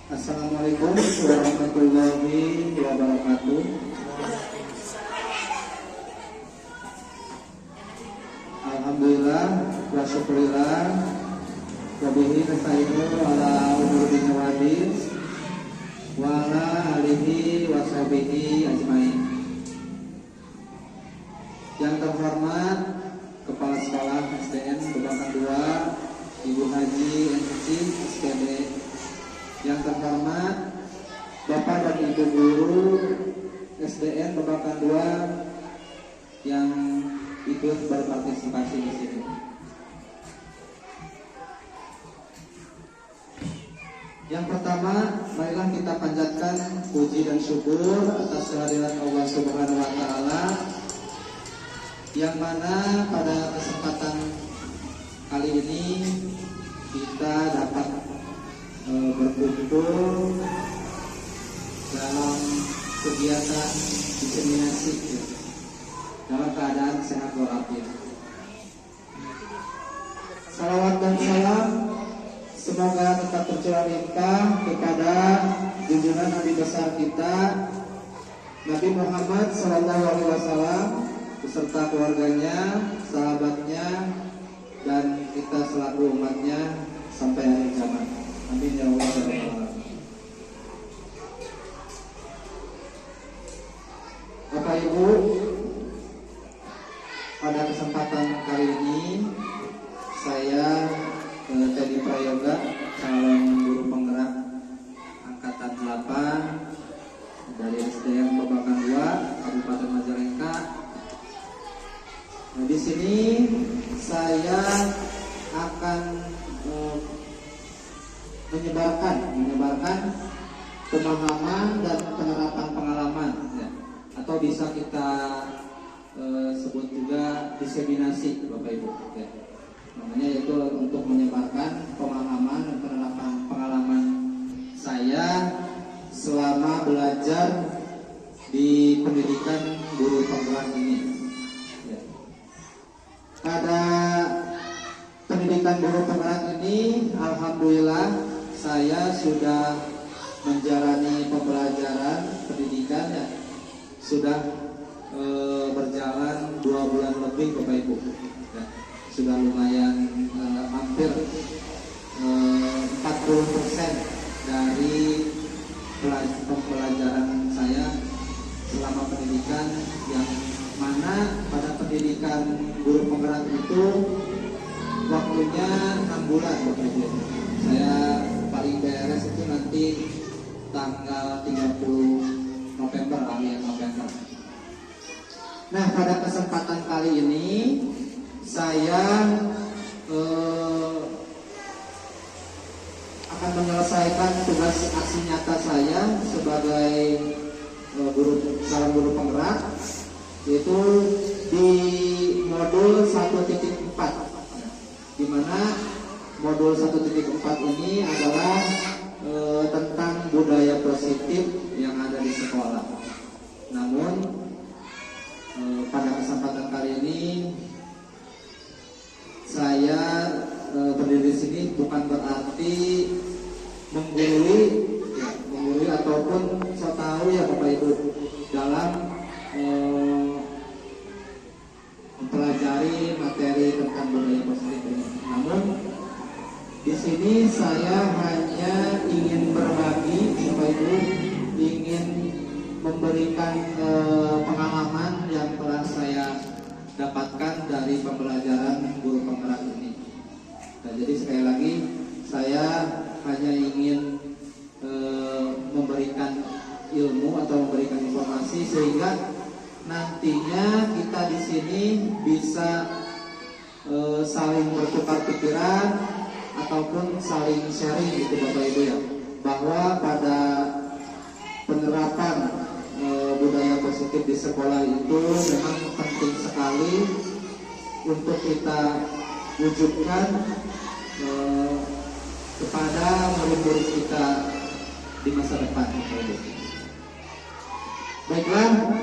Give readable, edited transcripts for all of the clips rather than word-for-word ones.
Assalamualaikum warahmatullahi wabarakatuh. Alhamdulillah wa syukurillah wa bihi nasta'inu ala umuri dunya wa din wa ala alihi wa sahbihi ajmain. Yang terhormat Kepala Sekolah SDN Babakan 2 Ibu Haji NC SPD. Yang terhormat Bapak dan Ibu Guru SDN Babakan 2 yang ikut berpartisipasi di sini. Yang pertama, marilah kita panjatkan puji dan syukur atas kehadiran Allah Subhanahu wa taala yang mana pada kesempatan kali ini kita dapat berkumpul dalam kegiatan diseminasi dalam keadaan sehat walafiat. Salawat dan salam semoga tetap tercurah limpah kepada junjungan Nabi besar kita Nabi Muhammad SAW beserta keluarganya, sahabatnya, dan kita selaku umatnya sampai akhir zaman. Amin ya Allah. Bapak Ibu, pada kesempatan kali ini saya Teddy Prayoga, calon guru penggerak angkatan 8 dari SDN Babakan 2 Kabupaten Majalengka. Nah, di sini saya akan menyebarkan pemahaman dan penerapan pengalaman, ya. Atau bisa kita sebut juga diseminasi, Bapak Ibu, ya. Namanya yaitu untuk menyebarkan pemahaman dan penerapan pengalaman saya selama belajar di pendidikan guru penggerak ini, ya. Pada pendidikan guru penggerak ini, alhamdulillah saya sudah menjalani pembelajaran pendidikan, ya. Sudah berjalan 2 bulan lebih, Bapak Ibu, ya. Sudah lumayan hampir 40% dari pembelajaran saya selama pendidikan, yang mana pada pendidikan guru penggerak itu waktunya 6 bulan, Bapak Ibu. Saya paling beres itu nanti tanggal 30 November, akhir November. Nah, pada kesempatan kali ini saya akan menyelesaikan tugas aksi nyata saya sebagai calon guru penggerak, yaitu di modul 1.4, di mana modul 1.4 ini adalah tentang budaya positif yang ada di sekolah. Namun pada kesempatan kali ini saya berdiri di sini bukan berarti menggurui ataupun so tahu, ya Bapak Ibu, dalam mempelajari materi tentang budaya positif ini. Namun di sini saya hanya ingin berbagi, Bapak Ibu, ingin memberikan pengalaman yang telah saya dapatkan dari pembelajaran guru penggerak ini. Nah, jadi sekali lagi saya hanya ingin memberikan ilmu atau memberikan informasi sehingga nantinya kita di sini bisa saling bertukar pikiran ataupun saling sharing gitu, Bapak Ibu, ya, bahwa pada penerapan budaya positif di sekolah itu memang penting sekali untuk kita wujudkan kepada murid-murid kita di masa depan. Baiklah,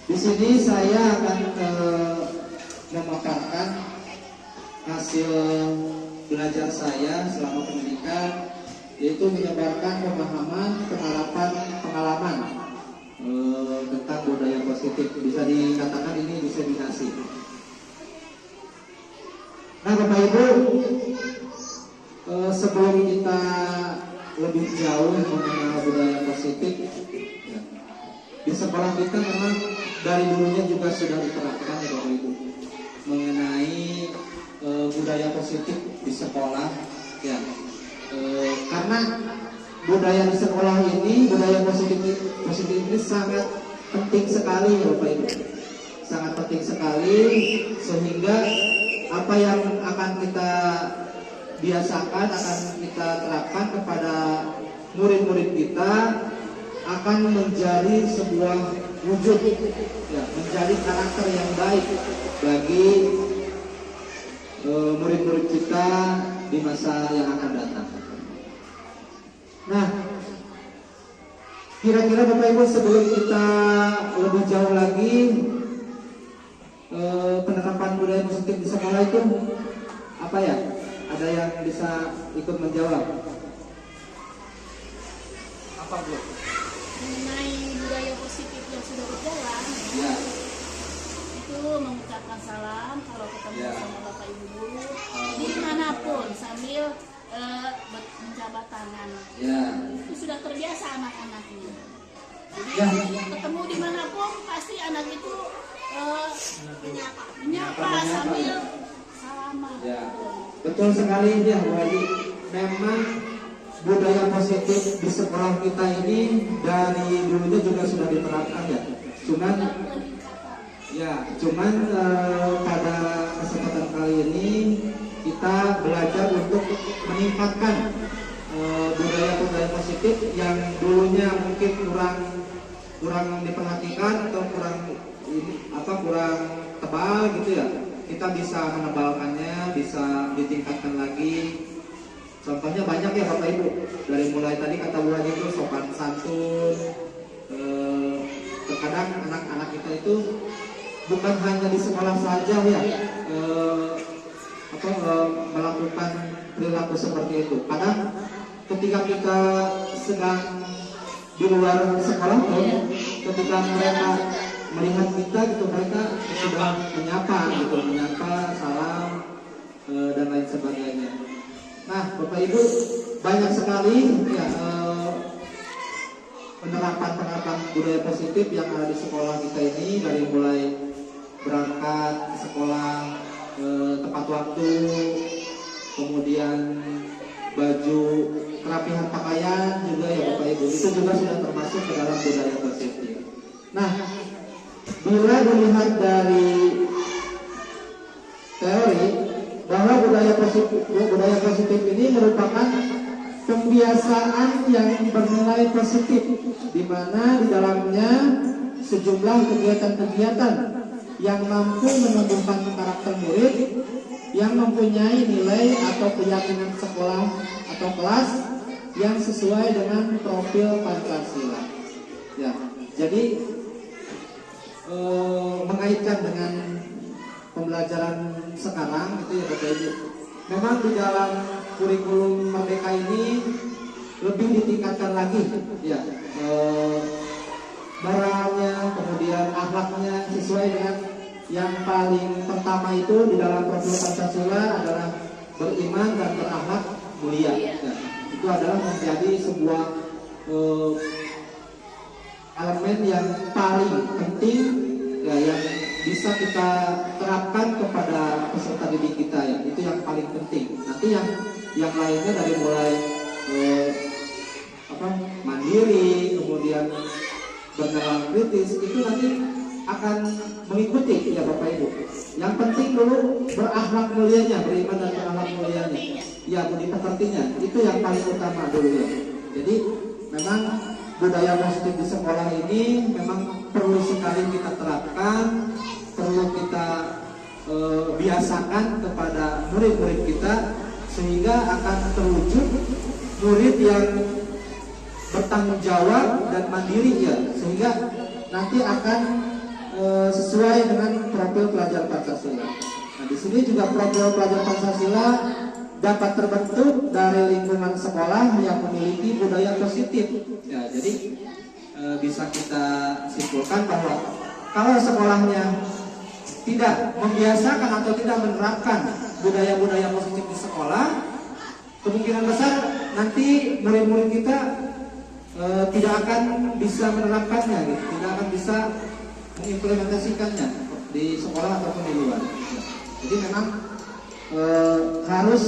di sini saya akan memaparkan hasil belajar saya selama pendidikan yaitu menyebarkan pemahaman, pengalaman tentang budaya positif. Bisa dikatakan ini diseminasi. Nah, Bapak Ibu, sebelum kita lebih jauh mengenal budaya positif, ya, di sekolah kita memang dari dulunya juga sudah diterapkan ya Bapak Ibu mengenai budaya positif di sekolah, ya. Karena budaya di sekolah ini, budaya positif ini sangat penting sekali ya Bapak Ibu, sangat penting sekali, sehingga apa yang akan kita biasakan, akan kita terapkan kepada murid-murid kita akan menjadi sebuah wujud, ya, menjadi karakter yang baik bagi murid-murid kita di masa yang akan datang. Nah, kira-kira Bapak Ibu, sebelum kita lebih jauh lagi penerapan budaya positif di sekolah itu apa ya? Ada yang bisa ikut menjawab? Apa Bu? Mengenai budaya positif yang sudah berjalan, ya, itu mengucapkan salam kalau ketemu sama Bapak Ibu guru dimanapun sambil menjabat tangan. Ya. Itu sudah terbiasa anak-anaknya. Jadi ketemu dimanapun pasti anak itu menyapa sambil salaman. Ya. Betul sekali ya Bu Haji. Memang budaya positif di sekolah kita ini dari dulunya juga sudah diterapkan ya. Cuman pada kesempatan kali ini kita belajar untuk meningkatkan budaya-budaya positif yang dulunya mungkin kurang diperhatikan atau kurang tebal gitu ya. Kita bisa menebalkannya, bisa ditingkatkan lagi. Contohnya banyak ya Bapak Ibu. Dari mulai tadi kata Bu Haji itu sopan santun. Terkadang anak-anak kita itu bukan hanya di sekolah saja ya melakukan perilaku seperti itu. Kadang ketika kita sedang di luar sekolah, ketika mereka melihat kita gitu, mereka sudah menyapa, salam dan lain sebagainya. Nah, Bapak Ibu, banyak sekali ya penerapan budaya positif yang ada di sekolah kita ini, dari mulai berangkat ke sekolah tepat waktu, kemudian baju, kerapihan pakaian juga ya Bapak Ibu, itu juga sudah termasuk ke dalam budaya positif. Nah, bila dilihat dari teori bahwa budaya positif ini merupakan pembiasaan yang bernilai positif, di mana di dalamnya sejumlah kegiatan-kegiatan yang mampu menumbuhkan karakter murid yang mempunyai nilai atau keyakinan sekolah atau kelas yang sesuai dengan profil Pancasila. Ya, jadi mengaitkan dengan pembelajaran sekarang itu ya Bapak Ibu. Memang di dalam kurikulum Merdeka ini lebih ditingkatkan lagi ya moralnya, kemudian akhlaknya sesuai dengan yang paling pertama itu di dalam profil Pancasila adalah beriman dan berakhlak mulia. Ya, itu adalah menjadi sebuah elemen yang paling penting ya, yang bisa kita terapkan kepada peserta didik kita ya. Itu yang paling penting. Nanti yang lainnya dari mulai mandiri, kemudian bernalar kritis, itu nanti akan mengikuti ya Bapak Ibu. Yang penting dulu berakhlak mulianya, beriman dan berakhlak mulianya. Ya, budi pekertinya itu yang paling utama dulu ya. Jadi memang budaya positif di sekolah ini memang perlu sekali kita terapkan, perlu kita biasakan kepada murid-murid kita, sehingga akan terwujud murid yang bertanggung jawab dan mandiri ya, sehingga nanti akan sesuai dengan profil pelajar Pancasila. Nah, di sini juga profil pelajar Pancasila dapat terbentuk dari lingkungan sekolah yang memiliki budaya positif. Ya, jadi bisa kita simpulkan bahwa kalau sekolahnya tidak membiasakan atau tidak menerapkan budaya-budaya positif di sekolah, kemungkinan besar nanti murid-murid kita tidak akan bisa menerapkannya, gitu. Tidak akan bisa mengimplementasikannya di sekolah ataupun di luar. Jadi memang harus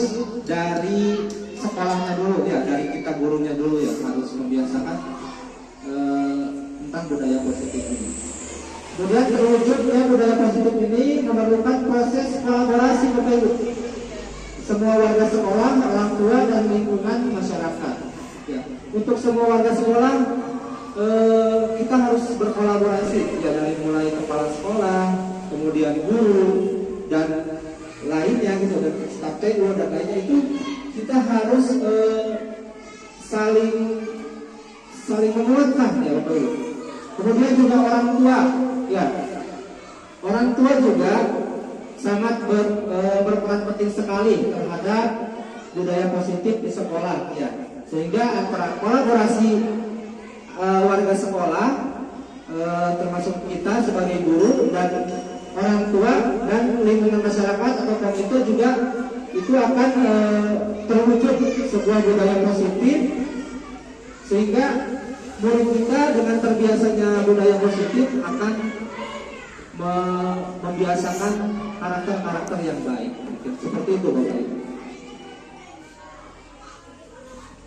dari sekolahnya dulu ya, dari kita gurunya dulu ya, harus membiasakan tentang budaya positif ini. Kemudian terwujudnya budaya positif ini memerlukan proses kolaborasi Bapak Ibu, semua warga sekolah, orang tua dan lingkungan masyarakat. Ya. Untuk semua warga sekolah kita harus berkolaborasi ya, dari mulai kepala sekolah, kemudian guru dan lainnya gitu, dan staf TU dan lainnya, itu kita harus saling menguatkan ya Bapak Ibu. Kemudian juga orang tua ya, orang tua juga sangat berperan penting sekali terhadap budaya positif di sekolah ya, sehingga antara kolaborasi warga sekolah termasuk kita sebagai guru dan orang tua dan lingkungan masyarakat atau komite juga itu akan terwujud sebuah budaya positif, sehingga murid kita dengan terbiasanya budaya positif akan membiasakan karakter-karakter yang baik. Seperti itu Bapak Ibu.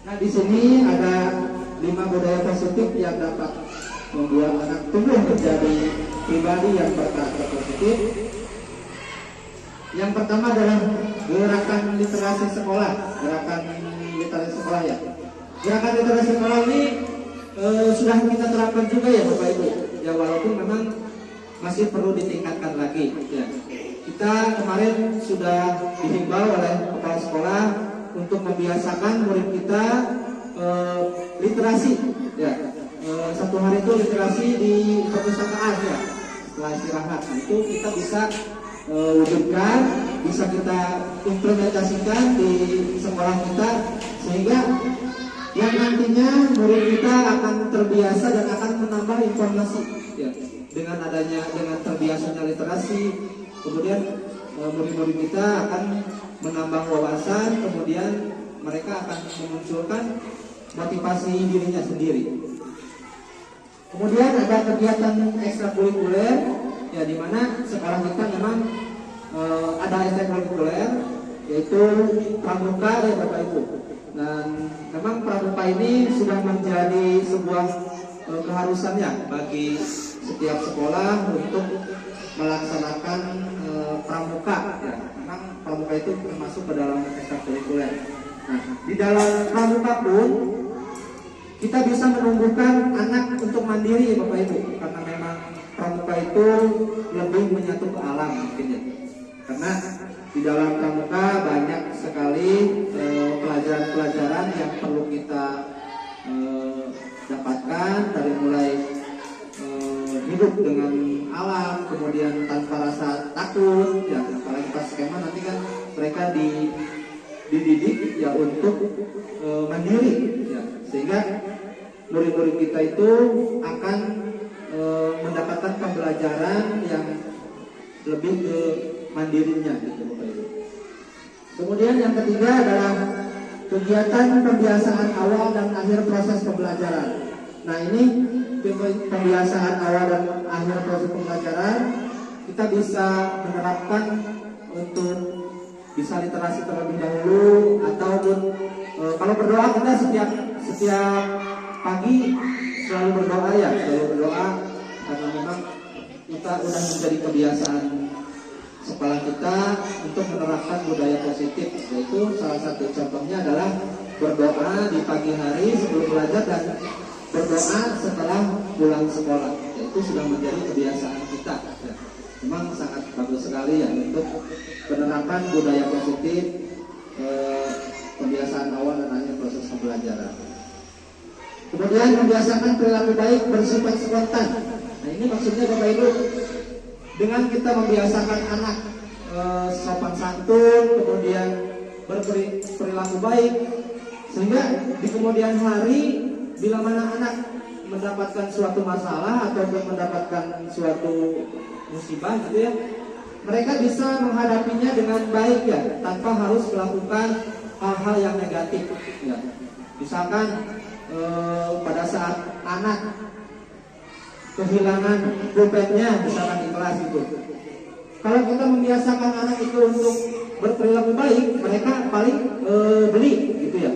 Nah, di sini ada 5 budaya positif yang dapat membuat anak tumbuh menjadi pribadi yang berkarakter positif. Yang pertama adalah gerakan literasi sekolah. Gerakan literasi sekolah ya. Gerakan literasi sekolah ini sudah kita terapkan juga ya Bapak Ibu. Ya, walaupun memang masih perlu ditingkatkan lagi. Ya. Kita kemarin sudah dihimbau oleh kepala sekolah untuk membiasakan murid kita literasi. Ya. Satu hari itu literasi di perpustakaan ya. Setelah istirahat, nah, itu kita bisa wujudkan, bisa kita implementasikan di sekolah kita, sehingga yang nantinya murid kita akan terbiasa dan akan menambah informasi ya. Dengan terbiasanya literasi, kemudian murid-murid kita akan menambah wawasan, kemudian mereka akan memunculkan motivasi dirinya sendiri. Kemudian ada kegiatan ekstrakurikuler ya, di mana sekolah kita memang ada ekstrakurikuler, yaitu pramuka ya Bapak Ibu. Dan memang pramuka ini sudah menjadi sebuah keharusannya bagi setiap sekolah untuk melaksanakan pramuka ya. Memang pramuka itu termasuk ke dalam ekstrakurikuler. Nah, di dalam pramuka pun kita bisa menumbuhkan anak untuk mandiri ya Bapak Ibu, karena memang pramuka itu lebih menyatu ke alam mungkin ya. Karena di dalam pramuka banyak sekali pelajaran-pelajaran yang perlu kita dapatkan, dari mulai hidup dengan alam, kemudian tanpa rasa takut ya, apalagi pas skema nanti kan mereka dididik ya untuk mandiri ya, sehingga murid-murid kita itu akan mendapatkan pembelajaran yang lebih ke mandirinya gitu Bapak Ibu. Kemudian yang ketiga adalah kegiatan pembiasaan awal dan akhir proses pembelajaran. Nah, ini pembiasaan awal dan akhir proses pembelajaran kita bisa menerapkan untuk bisa literasi terlebih dahulu, ataupun kalau berdoa kita setiap pagi selalu berdoa ya, karena memang kita sudah menjadi kebiasaan sekolah kita untuk menerapkan budaya positif, yaitu salah satu contohnya adalah berdoa di pagi hari sebelum belajar dan berdoa setelah pulang sekolah. Itu sudah menjadi kebiasaan kita ya. Memang sangat bagus sekali ya untuk penerapan budaya positif, pembiasaan awal dan akhir proses pembelajaran. Kemudian membiasakan perilaku baik bersifat spontan. Nah, ini maksudnya Bapak Ibu, dengan kita membiasakan anak sopan santun, kemudian berperilaku baik, sehingga di kemudian hari bila mana anak mendapatkan suatu masalah ataupun mendapatkan suatu musibah gitu ya, mereka bisa menghadapinya dengan baik ya, tanpa harus melakukan hal-hal yang negatif ya. Misalkan pada saat anak kehilangan pulpennya misalkan di kelas itu, kalau kita membiasakan anak itu untuk berperilaku baik, mereka paling beli gitu ya,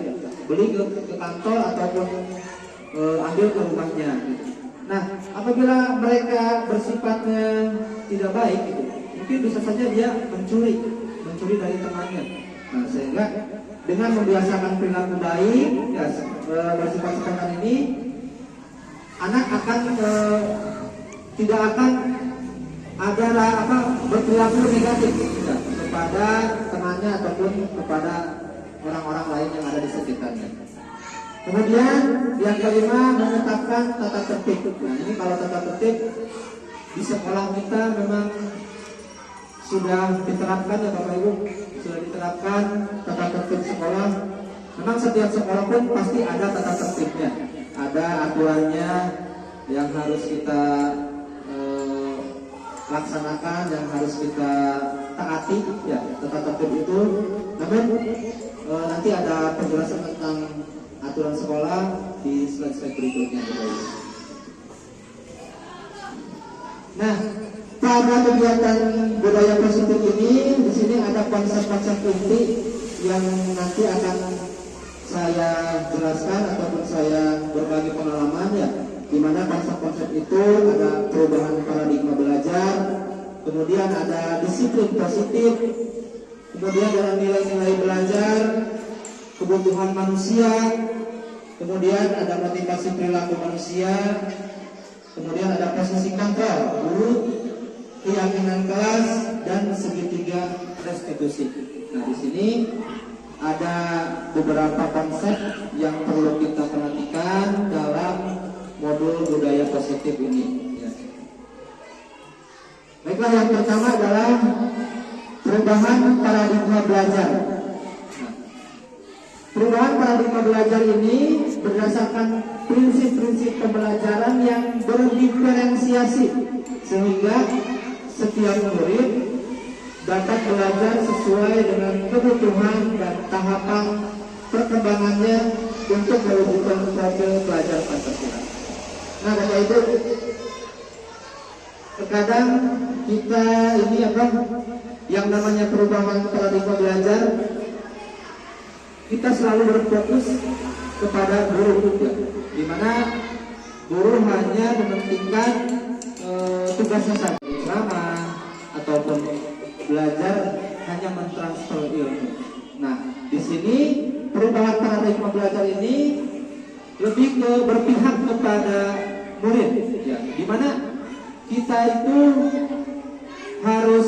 beli ke kantor ataupun ambil ke rumahnya gitu. Nah, apabila mereka bersifatnya tidak baik gitu, mungkin bisa saja dia mencuri dari temannya. Nah, sehingga dengan membiasakan perilaku baik ya, bersifat seperti ini, anak akan tidak akan ada berperilaku negatif ya, kepada temannya ataupun kepada orang-orang lain yang ada di sekitarnya. Kemudian yang kelima, menetapkan tata tertib. Nah, ini kalau tata tertib di sekolah kita memang sudah diterapkan ya Bapak Ibu, sudah diterapkan tata tertib sekolah. Memang setiap sekolah pun pasti ada tata tertibnya, ada aturannya yang harus kita laksanakan, yang harus kita taati ya, tata tertib itu. Namun nanti ada penjelasan tentang aturan sekolah di slide-slide berikutnya Bapak Ibu. Nah, pada kegiatan budaya positif ini, di sini ada konsep-konsep inti yang nanti akan saya jelaskan ataupun saya berbagi pengalaman ya, di mana konsep-konsep itu ada perubahan paradigma belajar, kemudian ada disiplin positif, kemudian ada nilai-nilai belajar, kebutuhan manusia, kemudian ada motivasi perilaku manusia, kemudian ada posisi kontrol guru, keyakinan kelas, dan segitiga restitusi. Nah, di sini ada beberapa konsep yang perlu kita perhatikan dalam modul budaya positif ini. Ya. Baiklah, yang pertama adalah perubahan paradigma belajar. Nah, perubahan paradigma belajar ini berdasarkan prinsip-prinsip pembelajaran yang berdiferensiasi, sehingga setiap murid dapat belajar sesuai dengan kebutuhan dan tahapan perkembangannya untuk mewujudkan profil pelajar Pancasila. Nah, Bapak Ibu, terkadang kita ini yang namanya perubahan paradigma belajar, kita selalu berfokus kepada guru, di mana guru hanya mementingkan tugasnya saja, ceramah ataupun belajar hanya mentransfer ilmu. Nah, di sini perubahan paradigma belajar ini lebih ke berpihak kepada murid, ya, di mana kita itu harus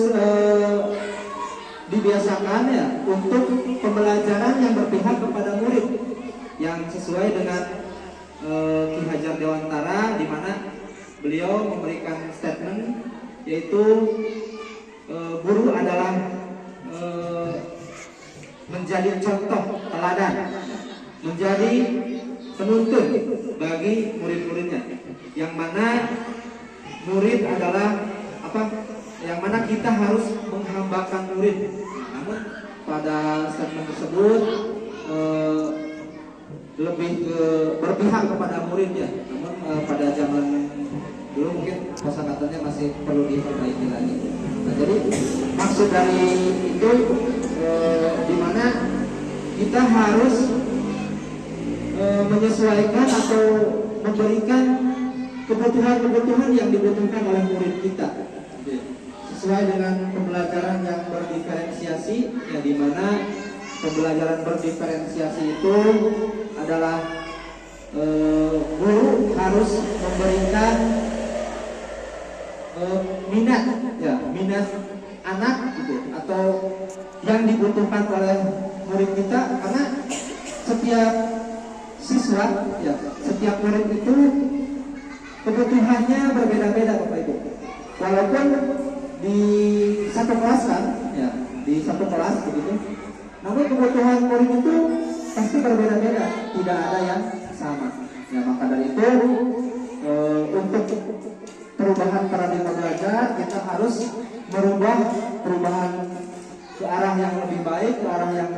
dibiasakan ya untuk pembelajaran yang berpihak kepada murid, yang sesuai dengan Ki Hajar Dewantara, di mana beliau memberikan statement yaitu guru adalah menjadi contoh teladan, menjadi penuntun bagi murid-muridnya, yang mana murid adalah yang mana kita harus menghambakan murid. Namun pada statement tersebut lebih ke berpihak kepada muridnya. Namun pada zaman dulu mungkin kosakatanya masih perlu diperbaiki lagi. Nah, jadi maksud dari itu di mana kita harus menyesuaikan atau memberikan kebutuhan-kebutuhan yang dibutuhkan oleh murid kita, sesuai dengan pembelajaran yang berdiferensiasi, ya, di mana pembelajaran berdiferensiasi itu adalah guru harus memberikan minat anak gitu, atau yang dibutuhkan oleh murid kita, karena setiap siswa, ya, setiap murid itu kebutuhannya berbeda-beda Bapak Ibu. Walaupun di satu kelas kan, ya, di satu kelas begitu, Namun kebutuhan murid itu pasti berbeda-beda, tidak ada yang sama. Ya, maka dari itu untuk perubahan paradigma belajar kita harus merubah perubahan ke arah yang lebih baik, ke arah yang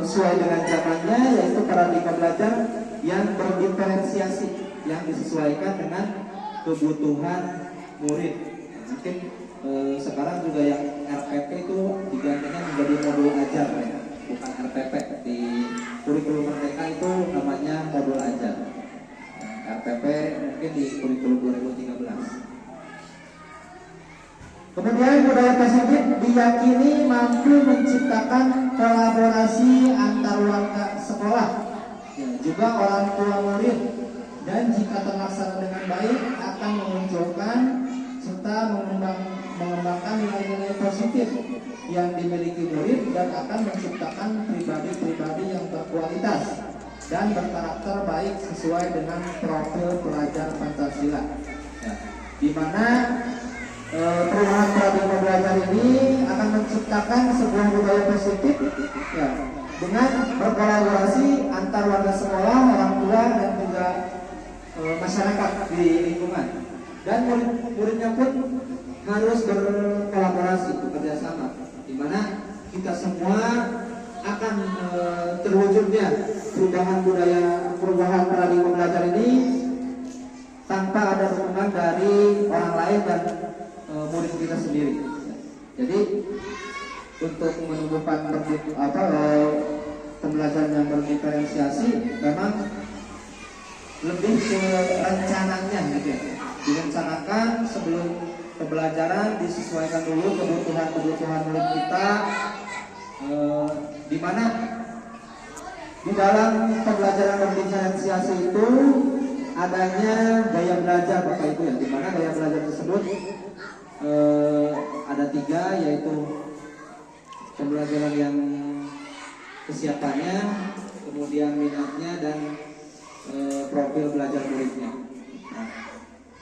sesuai dengan zamannya, yaitu paradigma belajar yang berdiferensiasi, yang disesuaikan dengan kebutuhan murid. Mungkin sekarang juga yang RPP itu digantinya menjadi modul ajar, ya, bukan RPP. Di kurikulum Merdeka itu namanya modul ajar. RPP mungkin di kurikulum 2013. Kemudian budaya positif diyakini mampu menciptakan kolaborasi antar warga sekolah, ya, juga orang tua murid, dan jika terlaksana dengan baik akan memunculkan serta mengembangkan nilai-nilai positif yang dimiliki murid dan akan menciptakan pribadi-pribadi yang berkualitas dan berkarakter baik sesuai dengan profil pelajar Pancasila, ya, di mana perubahan paradigma belajar ini akan menciptakan sebuah budaya positif, ya, dengan berkolaborasi antar warga sekolah, orang tua, dan juga masyarakat di lingkungan. Dan murid-muridnya pun harus berkolaborasi, bekerja sama, di mana kita semua akan terwujudnya perubahan paradigma belajar ini tanpa ada dukungan dari orang lain dan murid kita sendiri. Jadi untuk menumbuhkan pembelajaran yang berdiferensiasi memang lebih ke rencananya, gitu ya. Direncanakan sebelum pembelajaran, disesuaikan dulu kebutuhan murid kita, di mana di dalam pembelajaran berdiferensiasi itu adanya gaya belajar, Bapak Ibu, ya, di mana gaya belajar tersebut ada 3, yaitu pembelajaran yang kesiapannya, kemudian minatnya, dan profil belajar muridnya.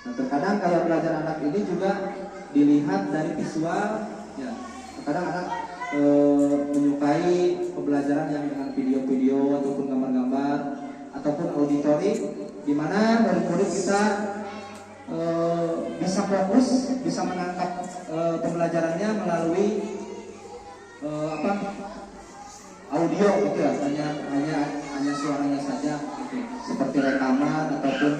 Nah, terkadang gaya belajar anak ini juga dilihat dari visual, ya. Terkadang anak menyukai pembelajaran yang dengan video-video ataupun gambar-gambar ataupun auditori, di mana murid-murid kita bisa fokus, bisa menangkap pembelajarannya melalui audio, gitu ya, hanya suaranya saja, gitu. Seperti rekaman ataupun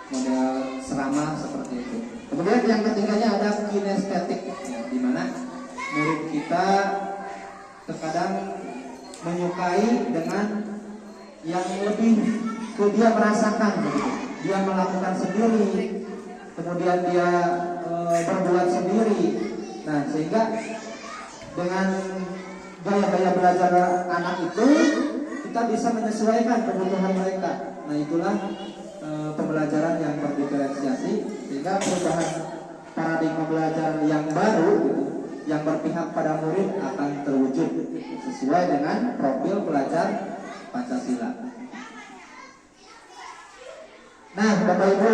model ceramah seperti itu. Kemudian yang ketiganya ada kinestetik, ya, di mana murid kita terkadang menyukai dengan yang lebih dia merasakan, gitu. Dia melakukan sendiri, kemudian dia berbuat sendiri. Nah, sehingga dengan gaya-gaya belajar anak itu kita bisa menyesuaikan kebutuhan mereka. Nah, itulah pembelajaran yang berdiferensiasi, sehingga perubahan paradigma belajar yang baru, gitu, yang berpihak pada murid akan terwujud sesuai dengan profil pelajar Pancasila. Nah, Bapak Ibu,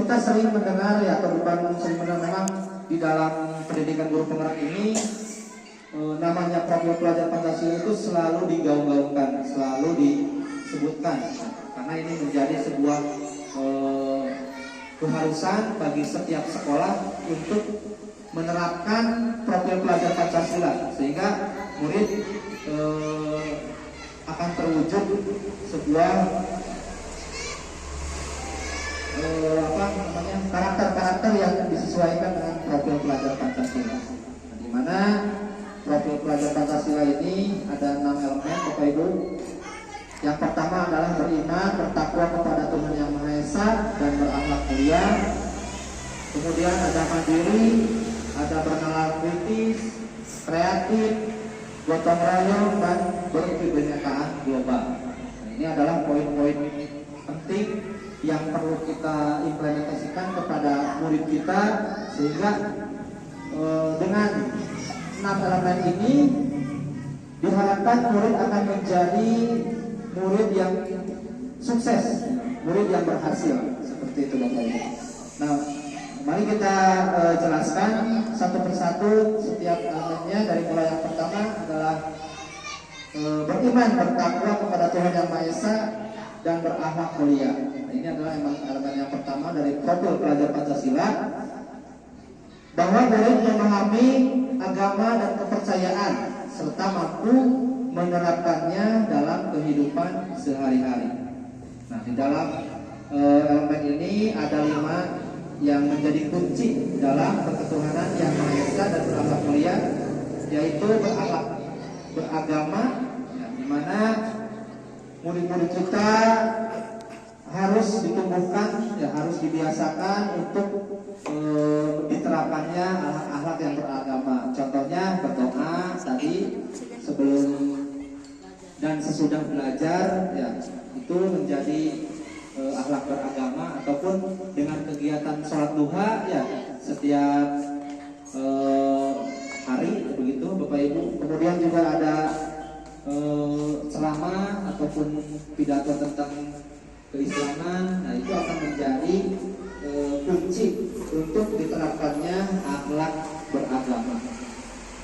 kita sering mendengar, ya, atau bukan sering mendengar, memang di dalam pendidikan guru penggerak ini namanya profil pelajar Pancasila itu selalu digaung-gaungkan, selalu disebutkan, karena ini menjadi sebuah keharusan bagi setiap sekolah untuk menerapkan profil pelajar Pancasila, sehingga murid akan terwujud sebuah karakter-karakter yang disesuaikan dengan profil pelajar Pancasila. Nah, di mana profil pelajar Pancasila ini ada 6 elemen, Bapak Ibu. Yang pertama adalah beriman, bertakwa kepada Tuhan Yang Maha Esa, dan berakhlak mulia. Kemudian ada mandiri, ada bernalar kritis, kreatif, gotong royong, dan berkebinekaan global. Nah, ini adalah poin-poin penting yang perlu kita implementasikan kepada murid kita, sehingga dengan 6 elemen ini diharapkan murid akan menjadi murid yang sukses, murid yang berhasil, seperti itu, Bapak Ibu. Nah, Mari kita jelaskan satu persatu setiap elemennya. Dari mulai yang pertama adalah beriman, bertakwa kepada Tuhan Yang Maha Esa dan berakhlak mulia. Nah, ini adalah elemen yang pertama dari profil pelajar Pancasila, bahwa murid memahami agama dan kepercayaan serta mampu menerapkannya dalam kehidupan sehari-hari. Nah, di dalam elemen ini ada 5 yang menjadi kunci dalam ketuhanan Yang Maha Esa dan berakhlak mulia, yaitu beragama, ya, di mana murid-murid kita harus ditumbuhkan, ya, harus dibiasakan untuk diterapkannya akhlak yang beragama. Contohnya berdoa tadi sebelum dan sesudah belajar, ya, itu menjadi akhlak beragama, ataupun dengan kegiatan sholat duha, ya, setiap hari begitu Bapak Ibu. Kemudian juga ada ceramah ataupun pidato tentang keislaman. Nah, itu akan menjadi kunci untuk diterapkannya akhlak beragama.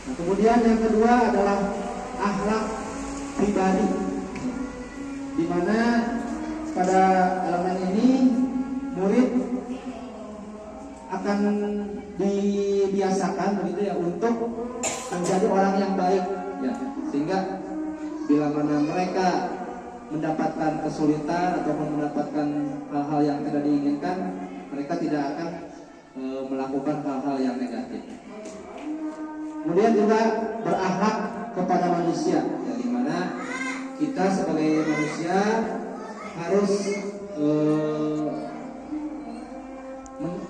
Nah, kemudian yang kedua adalah akhlak pribadi, di mana pada elemen ini murid akan dibiasakan begitu ya untuk menjadi orang yang baik, ya, sehingga bila mana mereka mendapatkan kesulitan ataupun mendapatkan hal-hal yang tidak diinginkan, mereka tidak akan melakukan hal-hal yang negatif. Kemudian juga berakhlak kepada manusia, ya, di mana kita sebagai manusia harus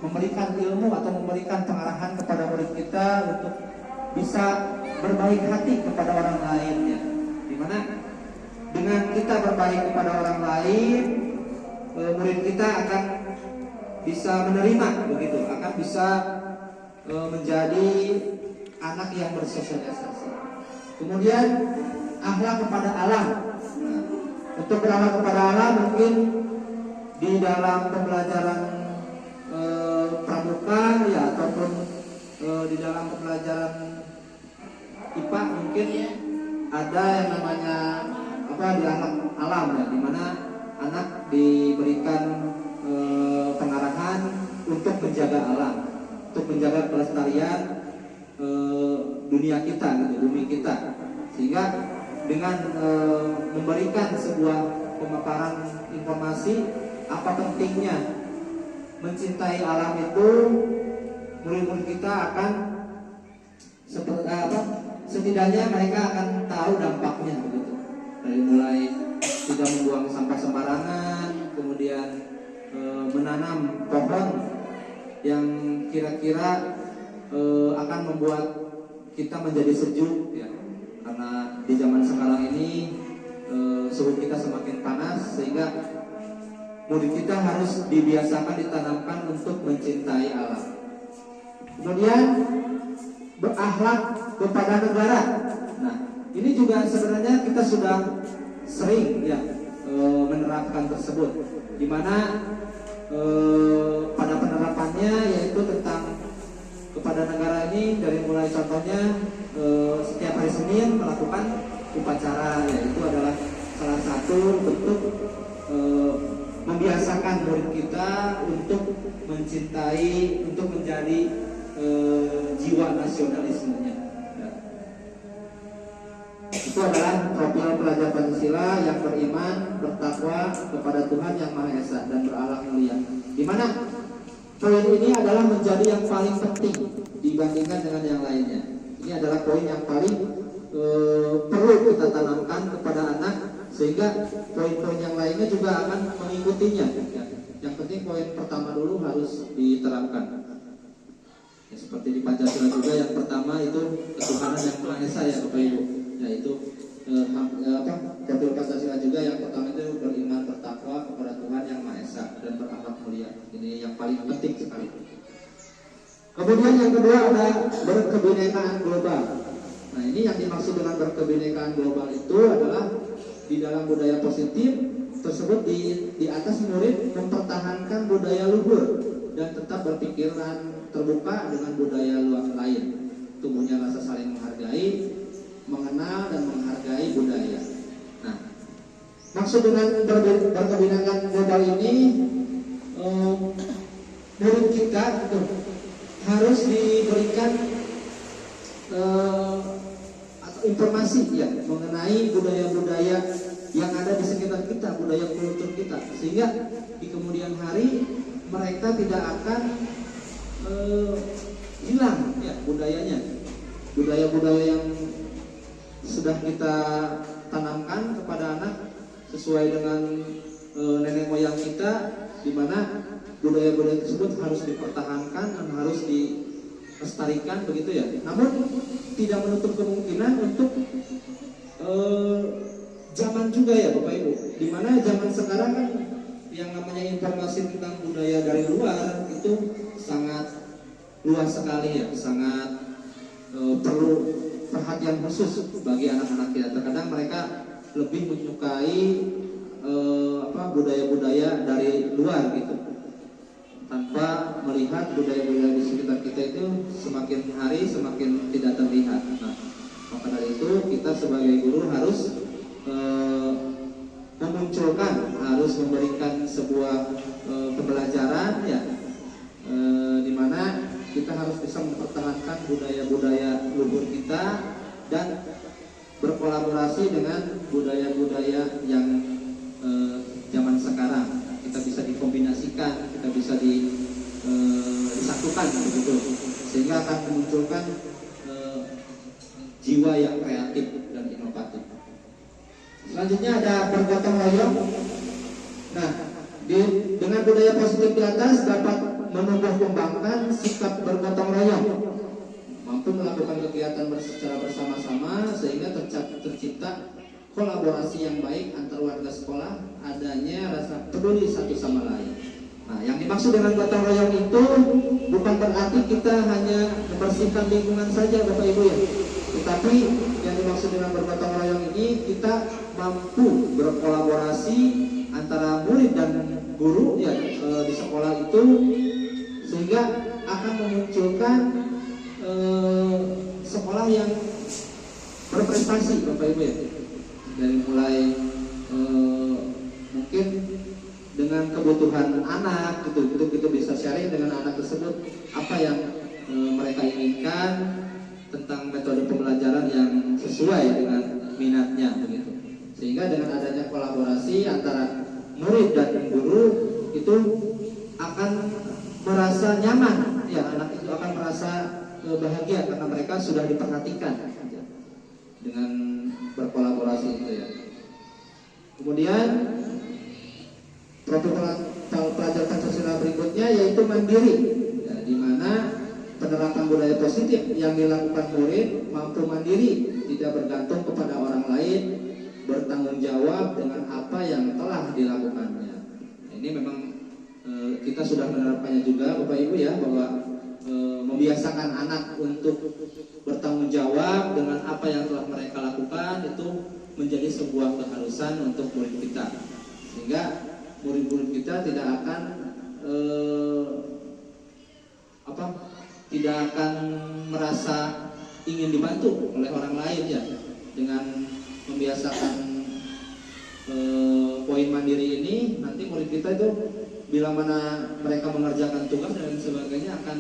memberikan ilmu atau memberikan pengarahan kepada murid kita untuk bisa berbaik hati kepada orang lain, ya. Dimana dengan kita berbaik kepada orang lain, murid kita akan bisa menerima begitu, akan bisa menjadi anak yang bersosialisasi. Kemudian akhlak kepada alam. Nah, untuk berakhlak kepada alam mungkin di dalam pembelajaran pramuka, ya, ataupun di dalam pembelajaran IPA mungkin ada yang namanya di akhlak alam, ya, di mana anak diberikan pengarahan untuk menjaga alam, untuk menjaga kelestarian dunia kita, gitu, bumi kita, sehingga dengan memberikan sebuah pemaparan informasi apa pentingnya mencintai alam itu, murid-murid kita akan setidaknya mereka akan tahu dampaknya begitu. Dari mulai tidak membuang sampah sembarangan, kemudian menanam pohon yang kira-kira akan membuat kita menjadi sejuk, ya. Karena di zaman sekarang ini suhu kita semakin panas, sehingga murid kita harus dibiasakan, ditanamkan untuk mencintai alam. Kemudian berakhlak kepada negara. Nah, ini juga sebenarnya kita sudah sering, ya, menerapkan tersebut, di mana pada penerapannya yaitu tentang kepada negara ini dari mulai contohnya setiap hari Senin melakukan upacara, yaitu adalah salah satu bentuk membiasakan murid kita untuk mencintai, untuk menjadi jiwa nasionalismenya. Itu adalah profil pelajar Pancasila yang beriman, bertakwa kepada Tuhan Yang Maha Esa dan berakhlak mulia. Di mana poin ini adalah menjadi yang paling penting dibandingkan dengan yang lainnya. Ini adalah poin yang paling perlu kita tanamkan kepada anak, sehingga poin-poin yang lainnya juga akan mengikutinya. Yang penting poin pertama dulu harus diterapkan. Ya, seperti di Pancasila juga yang pertama itu ketuhanan Yang Maha Esa, ya Bapak Ibu. Yaitu profil Pancasila juga yang pertama itu beriman, bertakwa kepada Tuhan Yang Maha Esa dan berakhlak mulia. Ini yang paling penting sekali. Kemudian yang kedua ada berkebinekaan global. Nah, ini yang dimaksud dengan berkebinekaan global itu adalah di dalam budaya positif tersebut di atas murid mempertahankan budaya luhur, dan tetap berpikiran terbuka dengan budaya luar lain. Tumbuhnya rasa saling menghargai, mengenal dan menghargai budaya. Nah, maksud dengan berkebinekaan global ini, murid kita harus diberikan atau informasi ya mengenai budaya-budaya yang ada di sekitar kita, budaya kultur kita, sehingga di kemudian hari mereka tidak akan hilang ya budayanya, budaya-budaya yang sudah kita tanamkan kepada anak sesuai dengan nenek moyang kita, di mana budaya-budaya tersebut harus dipertahankan dan harus dilestarikan begitu ya. Namun tidak menutup kemungkinan untuk zaman juga ya Bapak Ibu, di mana zaman sekarang kan yang namanya informasi tentang budaya dari luar itu sangat luas sekali ya, sangat perlu perhatian khusus bagi anak-anak kita. Terkadang mereka lebih menyukai budaya-budaya dari luar gitu, tanpa melihat budaya-budaya di sekitar kita itu semakin hari semakin tidak terlihat. Nah, maka dari itu kita sebagai guru harus memunculkan, harus memberikan sebuah pembelajaran ya, di mana kita harus bisa mempertahankan budaya-budaya luhur kita dan berkolaborasi dengan budaya-budaya yang zaman sekarang. Kita bisa dikombinasikan, kita bisa disatukan begitu, sehingga akan memunculkan jiwa yang kreatif dan inovatif. Selanjutnya ada bergotong royong. Nah, dengan budaya positif di atas dapat menumbuh kembangkan sikap bergotong royong, mampu melakukan kegiatan secara bersama-sama sehingga tercipta kolaborasi yang baik antar warga sekolah, adanya rasa peduli satu sama lain. Nah, yang dimaksud dengan gotong royong itu bukan berarti kita hanya membersihkan lingkungan saja Bapak Ibu ya, tetapi yang dimaksud dengan bergotong royong ini kita mampu berkolaborasi antara murid dan guru ya di sekolah itu, sehingga akan memunculkan sekolah yang berprestasi Bapak Ibu ya. Dari mulai mungkin dengan kebutuhan anak gitu bisa sharing dengan anak tersebut apa yang mereka inginkan tentang metode pembelajaran yang sesuai dengan minatnya begitu. Sehingga dengan adanya kolaborasi antara murid dan guru itu akan merasa nyaman ya, anak itu akan merasa bahagia karena mereka sudah diperhatikan dengan berkolaborasi itu ya. Kemudian profil pelajar Pancasila berikutnya yaitu mandiri ya, di mana penerapan budaya positif yang dilakukan murid mampu mandiri, tidak bergantung kepada orang lain, bertanggung jawab dengan apa yang telah dilakukannya. Nah, ini memang kita sudah menerapkannya juga Bapak Ibu ya, bahwa membiasakan anak untuk bertanggung jawab dengan apa yang telah mereka lakukan itu menjadi sebuah keharusan untuk murid kita, sehingga murid-murid kita tidak akan tidak akan merasa ingin dibantu oleh orang lain ya. Dengan membiasakan poin mandiri ini, nanti murid kita itu bila mana mereka mengerjakan tugas dan sebagainya akan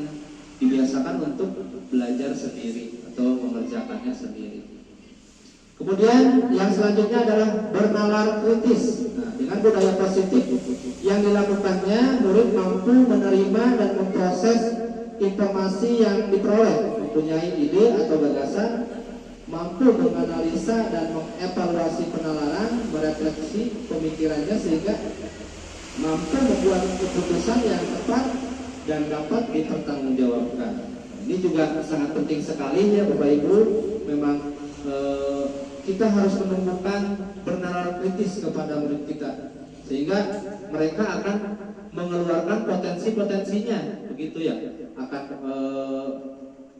dibiasakan untuk belajar sendiri atau mengerjakannya sendiri. Kemudian yang selanjutnya adalah bernalar kritis. Nah, dengan budaya positif yang dilakukannya, murid mampu menerima dan memproses informasi yang diperoleh, mempunyai ide atau gagasan, mampu menganalisa dan mengevaluasi penalaran, merefleksi pemikirannya sehingga mampu membuat keputusan yang tepat dan dapat dipertanggungjawabkan. Ini juga sangat penting sekali ya Bapak Ibu. Memang kita harus menumbuhkan bernalar kritis kepada murid kita, sehingga mereka akan mengeluarkan potensi-potensinya, begitu ya, akan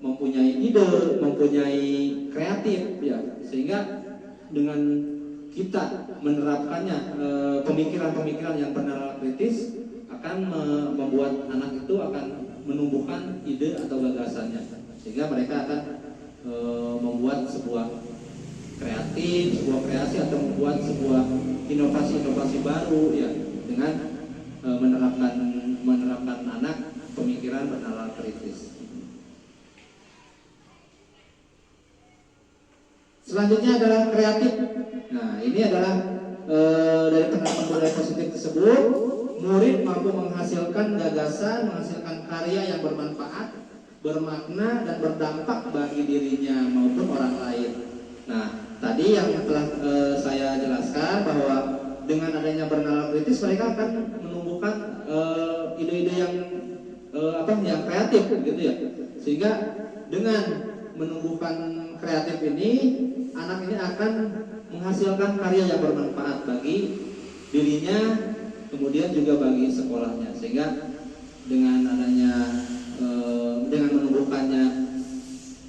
mempunyai ide, mempunyai kreatif ya, sehingga dengan kita menerapkannya pemikiran-pemikiran yang bernalar kritis akan membuat anak itu akan menumbuhkan ide atau gagasannya, sehingga mereka akan membuat sebuah kreatif, sebuah kreasi atau membuat sebuah inovasi-inovasi baru ya, dengan menerapkan anak pemikiran bernalar kritis. Selanjutnya adalah kreatif. Nah, ini adalah dari penerapan budaya positif tersebut, murid mampu menghasilkan gagasan, menghasilkan karya yang bermanfaat, bermakna dan berdampak bagi dirinya maupun orang lain. Nah, tadi yang telah saya jelaskan bahwa dengan adanya bernalar kritis mereka akan menumbuhkan ide-ide yang yang kreatif gitu ya. Sehingga dengan menumbuhkan kreatif ini, anak ini akan menghasilkan karya yang bermanfaat bagi dirinya, kemudian juga bagi sekolahnya. Sehingga dengan adanya dengan menumbuhkannya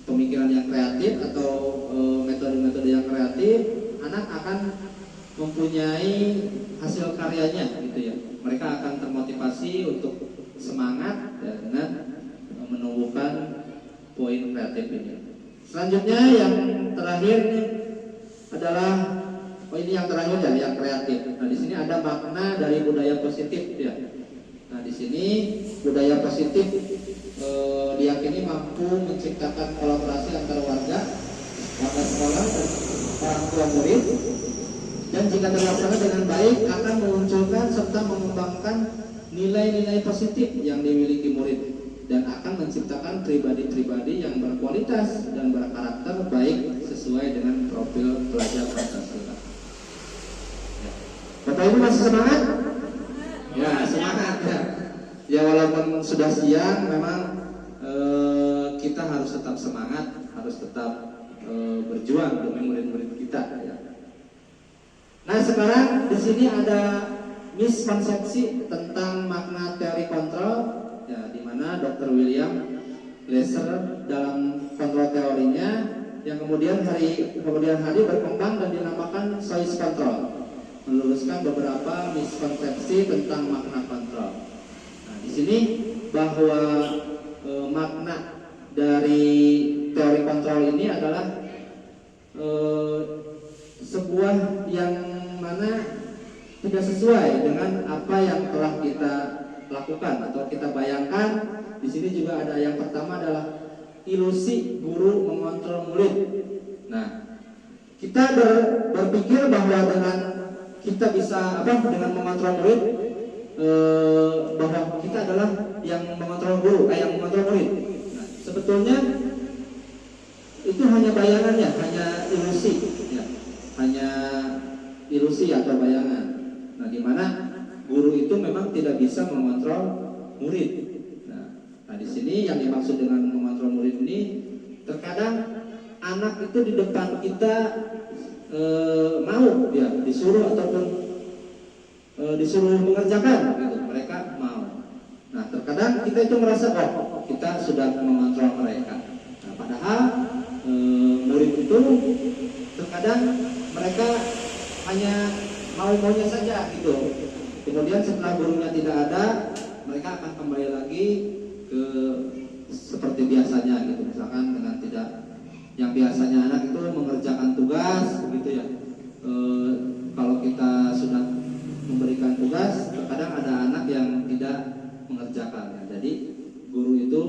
pemikiran yang kreatif atau metode-metode yang kreatif, anak akan mempunyai hasil karyanya gitu ya. Mereka akan termotivasi untuk semangat dengan menumbuhkan poin kreatif ini. Selanjutnya yang terakhir adalah ini yang terakhir ya, yang kreatif. Nah, di sini ada makna dari budaya positif ya. Nah, di sini budaya positif diyakini mampu menciptakan kolaborasi antara warga sekolah dan orang tua murid, dan jika terlaksana dengan baik akan memunculkan serta mengembangkan nilai-nilai positif yang dimiliki murid dan akan menciptakan pribadi-pribadi yang berkualitas dan berkarakter baik sesuai dengan profil pelajar Pancasila. Bapak Ibu masih semangat? Ya, semangat ya. Ya, walaupun sudah siang, memang kita harus tetap semangat, harus tetap berjuang demi murid-murid kita. Ya. Nah, sekarang di sini ada miskonsepsi tentang makna teori kontrol, ya, di mana Dr. William Glasser dalam kontrol teorinya yang kemudian hari berkembang dan dinamakan choice control, meluruskan beberapa miskonsepsi tentang makna kontrol. Nah, di sini bahwa makna dari teori kontrol ini adalah sebuah yang mana tidak sesuai dengan apa yang telah kita lakukan atau kita bayangkan. Di sini juga ada yang pertama adalah ilusi guru mengontrol murid. Nah, kita berpikir bahwa dengan kita bisa dengan mengontrol murid, bahwa kita adalah yang mengontrol guru, yang mengontrol murid. Nah, sebetulnya itu hanya bayangannya, hanya ilusi, ya, hanya ilusi atau bayangan. Nah, di mana guru itu memang tidak bisa mengontrol murid. Nah, di sini yang dimaksud dengan mengontrol murid ini, terkadang anak itu di depan kita mau ya disuruh ataupun disuruh mengerjakan, gitu. Mereka mau. Nah, terkadang kita itu merasa kita sudah mengontrol mereka. Nah, padahal murid itu terkadang mereka hanya mau-maunya saja gitu. Kemudian setelah gurunya tidak ada, mereka akan kembali lagi ke seperti biasanya gitu. Misalkan dengan tidak, yang biasanya anak itu mengerjakan tugas begitu ya. Kalau kita sudah memberikan tugas, terkadang ada anak yang tidak mengerjakan. Jadi guru itu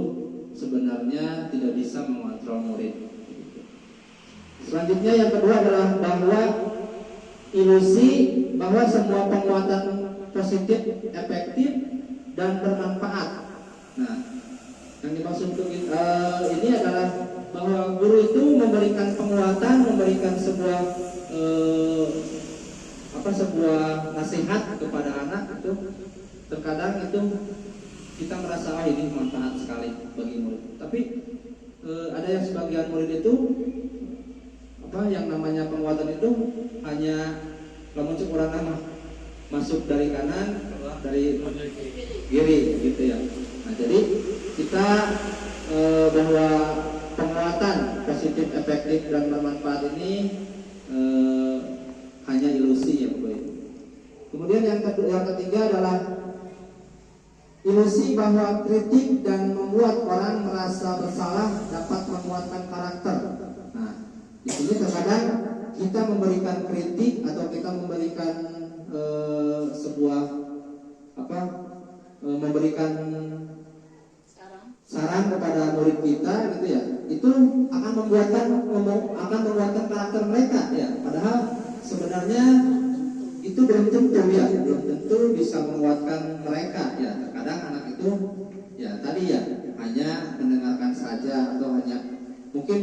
sebenarnya tidak bisa mengontrol murid. Selanjutnya yang kedua adalah bahwa ilusi bahwa semua penguatan positif, efektif dan bermanfaat. Nah, yang dimaksud ini adalah bahwa guru itu memberikan penguatan, memberikan sebuah sebuah nasihat kepada anak itu. Terkadang itu kita merasa ini manfaat sekali bagi murid. Tapi ada yang sebagian murid itu yang namanya penguatan itu hanya muncul orang nama masuk dari kanan, keluar dari kiri gitu ya. Nah, jadi kita bahwa penguatan positif, efektif dan bermanfaat ini hanya ilusi ya, Bapak Ibu. Kemudian yang ketiga adalah ilusi bahwa kritik dan membuat orang merasa bersalah dapat menguatkan karakter. Nah, di sini terkadang kita memberikan kritik atau kita memberikan sebuah memberikan saran kepada murid kita gitu ya, itu akan menguatkan karakter mereka ya. Padahal sebenarnya itu belum tentu bisa menguatkan mereka ya. Terkadang anak itu ya tadi ya hanya mendengarkan saja, atau hanya mungkin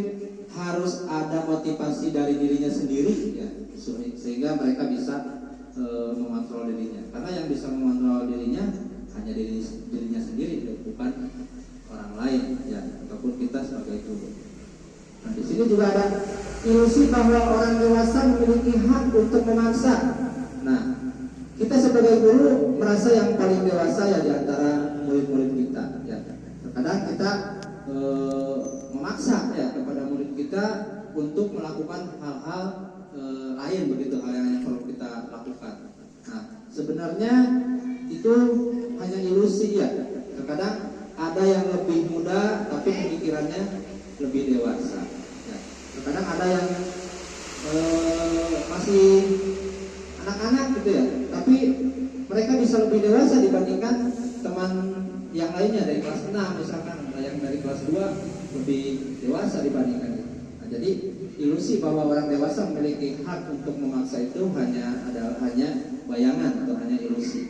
harus ada motivasi dari dirinya sendiri ya, sehingga mereka bisa mengontrol dirinya. Karena yang bisa mengontrol dirinya hanya dirinya sendiri, bukan orang lain ya, ataupun kita sebagai guru. Nah, di sini juga ada ilusi bahwa orang dewasa memiliki hak untuk memaksa. Nah, kita sebagai guru merasa yang paling dewasa ya di antara murid-murid kita ya. Terkadang kita memaksa ya kepada murid kita untuk melakukan hal-hal lain begitu, hal yang perlu kita lakukan. Nah, sebenarnya itu hanya ilusi ya. Terkadang ada yang lebih muda tapi pemikirannya lebih dewasa ya. Terkadang ada yang masih anak-anak gitu ya, tapi mereka bisa lebih dewasa dibandingkan teman yang lainnya dari kelas 6 misalkan, ada yang dari kelas 2 lebih dewasa dibandingkan. Nah, jadi ilusi bahwa orang dewasa memiliki hak untuk memaksa itu hanya bayangan atau hanya ilusi.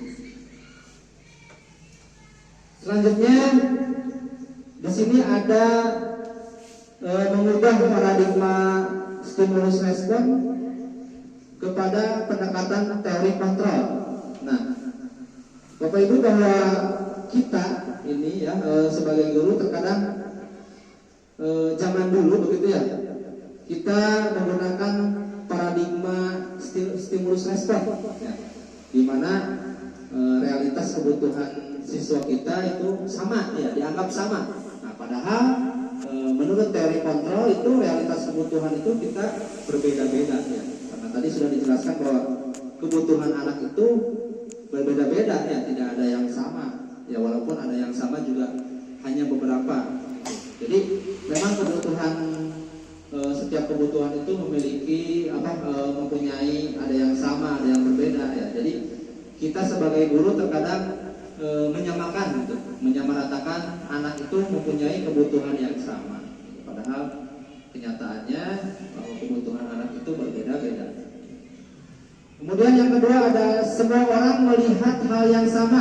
Selanjutnya di sini ada mengubah paradigma stimulus respon kepada pendekatan teori kontrol. Nah, Bapak Ibu, bahwa kita ini ya sebagai guru terkadang zaman dulu begitu ya, kita menggunakan paradigma stimulus respon ya, di mana realitas kebutuhan siswa kita itu sama ya, dianggap sama. Nah, padahal menurut teori kontrol itu realitas kebutuhan itu kita berbeda-beda ya. Karena tadi sudah dijelaskan bahwa kebutuhan anak itu berbeda-beda ya, tidak ada yang sama ya, walaupun ada yang sama juga hanya beberapa. Jadi memang kebutuhan setiap kebutuhan itu memiliki mempunyai ada yang sama, ada yang berbeda ya. Jadi kita sebagai guru terkadang menyamakan gitu, menyamaratakan anak itu mempunyai kebutuhan yang sama. Padahal kenyataannya bahwa kebutuhan anak itu berbeda-beda. Kemudian yang kedua ada semua orang melihat hal yang sama.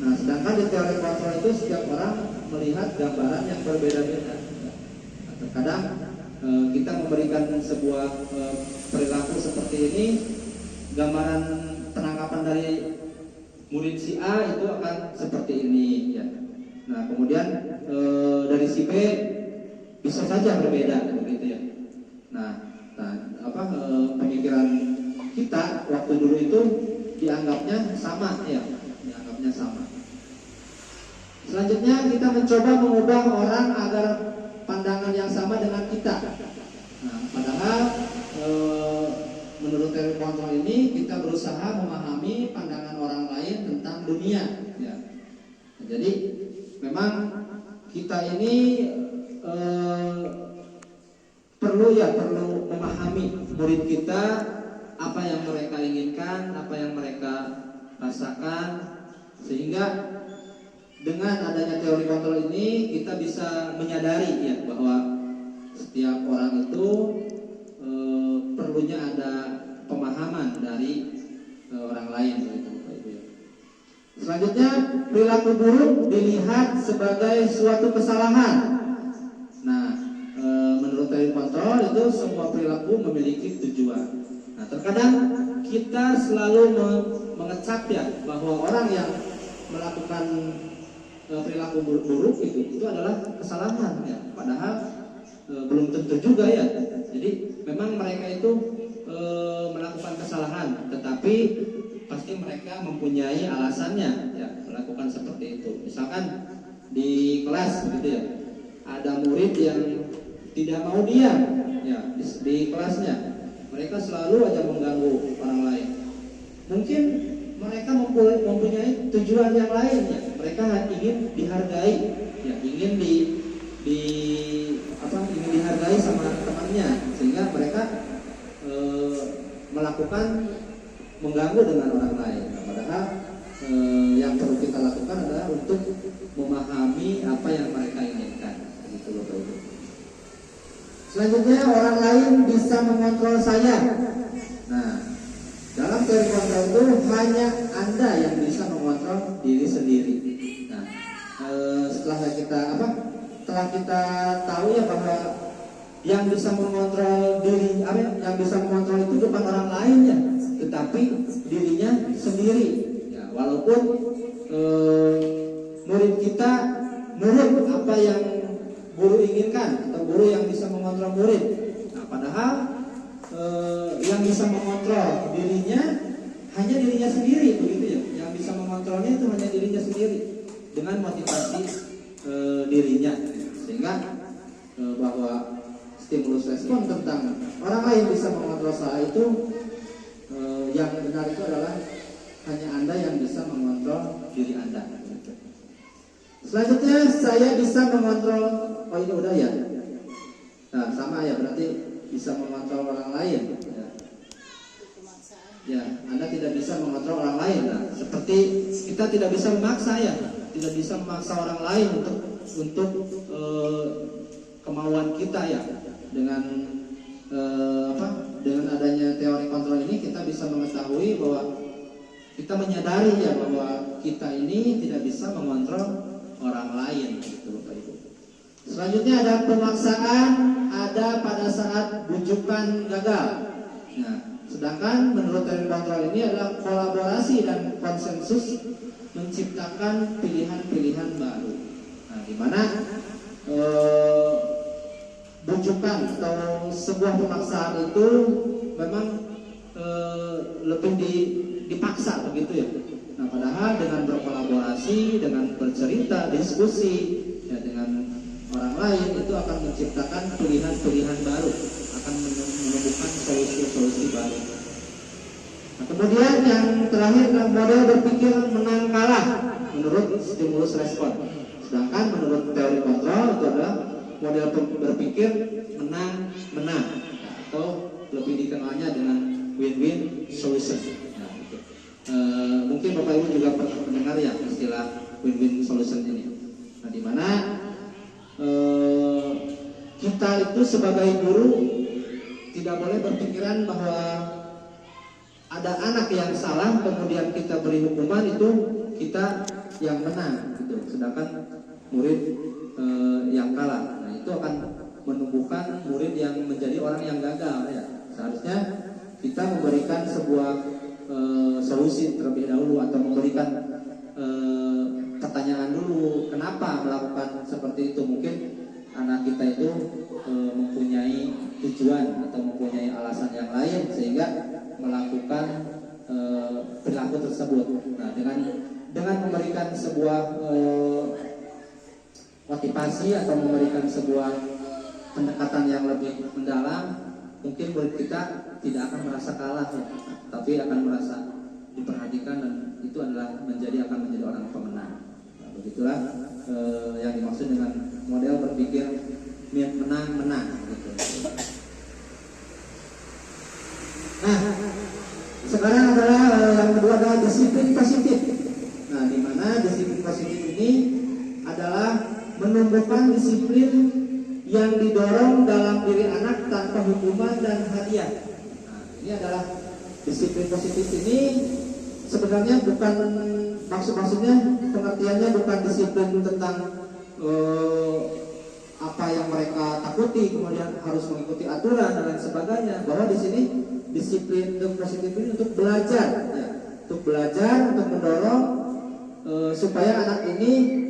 Nah, sedangkan di teori kontrol itu setiap orang melihat gambaran yang berbeda-beda. Nah, terkadang kita memberikan sebuah perilaku seperti ini, gambaran penangkapan dari murid si A itu akan seperti ini ya. Nah, kemudian dari si B bisa saja berbeda begitu ya. Nah, pemikiran kita waktu dulu itu dianggapnya sama ya, dianggapnya sama. Selanjutnya kita mencoba mengubah orang agar pandangan yang sama dengan kita. Nah, padahal menurut teori kontrol ini kita berusaha memahami pandangan orang lain tentang dunia ya. Nah, jadi memang kita ini perlu memahami murid kita, apa yang mereka inginkan, apa yang mereka rasakan, sehingga dengan adanya teori kontrol ini kita bisa menyadari ya bahwa setiap orang itu perlunya ada pemahaman dari orang lain begitu. Selanjutnya, perilaku buruk dilihat sebagai suatu kesalahan. Nah, menurut teori kontrol itu semua perilaku memiliki tujuan. Nah, terkadang kita selalu mengecap ya bahwa orang yang melakukan perilaku buruk itu adalah kesalahan ya. Padahal belum tentu juga ya. Jadi memang mereka itu melakukan kesalahan, tetapi pasti mereka mempunyai alasannya ya melakukan seperti itu. Misalkan di kelas gitu ya, ada murid yang tidak mau diam ya di kelasnya, mereka selalu aja mengganggu orang lain. Mungkin mereka mempunyai tujuan yang lain ya. mereka ingin dihargai, ya, ingin ingin dihargai sama temannya, sehingga mereka melakukan mengganggu dengan orang lain. Nah, padahal yang perlu kita lakukan adalah untuk memahami apa yang mereka inginkan. Gitu, Bapak Ibu. Selanjutnya, orang lain bisa mengontrol saya. Nah, dalam teori kontrol itu hanya Anda yang bisa mengontrol diri sendiri. Nah, setelah kita tahu ya bahwa yang bisa mengontrol diri, yang bisa mengontrol itu bukan orang lain ya, tetapi dirinya sendiri. Ya, walaupun murid kita nurut apa yang guru inginkan atau guru yang bisa mengontrol murid. Nah, padahal yang bisa mengontrol dirinya hanya dirinya sendiri, begitu ya. Yang bisa mengontrolnya itu hanya dirinya sendiri dengan motivasi dirinya, sehingga bahwa stimulus respon tentang orang lain bisa mengontrol saya itu yang benar itu adalah hanya Anda yang bisa mengontrol diri Anda. Selanjutnya, saya bisa mengontrol, oh ini udah ya. Nah, sama ya, berarti bisa mengontrol orang lain. Ya, Anda tidak bisa mengontrol orang lain. Nah, seperti kita tidak bisa memaksa ya, tidak bisa memaksa orang lain untuk kemauan kita ya. Dengan dengan adanya teori kontrol ini kita bisa mengetahui bahwa kita menyadari ya bahwa kita ini tidak bisa mengontrol orang lain, gitu Bapak Ibu. Selanjutnya ada pemaksaan, ada pada saat bujukan gagal. Nah, sedangkan menurut teori kontrol ini adalah kolaborasi dan konsensus menciptakan pilihan-pilihan baru. Nah, di mana bujukan atau sebuah pemaksaan itu memang lebih dipaksa begitu ya. Nah, padahal dengan berkolaborasi, dengan bercerita, diskusi ya dengan orang lain itu akan menciptakan pilihan-pilihan baru, akan menemukan solusi-solusi baru. Nah, kemudian yang terakhir adalah model berpikir menang kalah menurut stimulus respon. Sedangkan menurut teori kontrol itu adalah model berpikir menang-menang, atau lebih dikenalnya dengan win-win solution. Nah, gitu. Mungkin Bapak Ibu juga pernah mendengar ya istilah win-win solution ini. Nah, di mana kita itu sebagai guru tidak boleh berpikiran bahwa ada anak yang salah kemudian kita beri hukuman itu kita yang menang, gitu. Sedangkan murid yang kalah. Nah, itu akan menumbuhkan murid yang menjadi orang yang gagal ya. Seharusnya kita memberikan sebuah solusi terlebih dahulu, atau memberikan pertanyaan dulu kenapa melakukan seperti itu. Mungkin anak kita itu mempunyai tujuan atau mempunyai alasan yang lain sehingga melakukan perilaku tersebut. Nah, dengan memberikan sebuah motivasi atau memberikan sebuah pendekatan yang lebih mendalam, mungkin murid kita tidak akan merasa kalah ya, tapi akan merasa diperhatikan, dan itu akan menjadi orang pemenang. Nah, begitulah yang dimaksud dengan model berpikir menang-menang gitu. Nah, sekarang adalah yang kedua adalah disiplin positif. Nah, di mana disiplin positif ini adalah menumbuhkan disiplin yang didorong dalam diri anak tanpa hukuman dan hadiah. Nah, ini adalah disiplin positif ini sebenarnya bukan maksudnya pengertiannya bukan disiplin tentang apa yang mereka takuti kemudian harus mengikuti aturan dan lain sebagainya. Bahwa di sini disiplin positif ini untuk belajar, ya, untuk mendorong supaya anak ini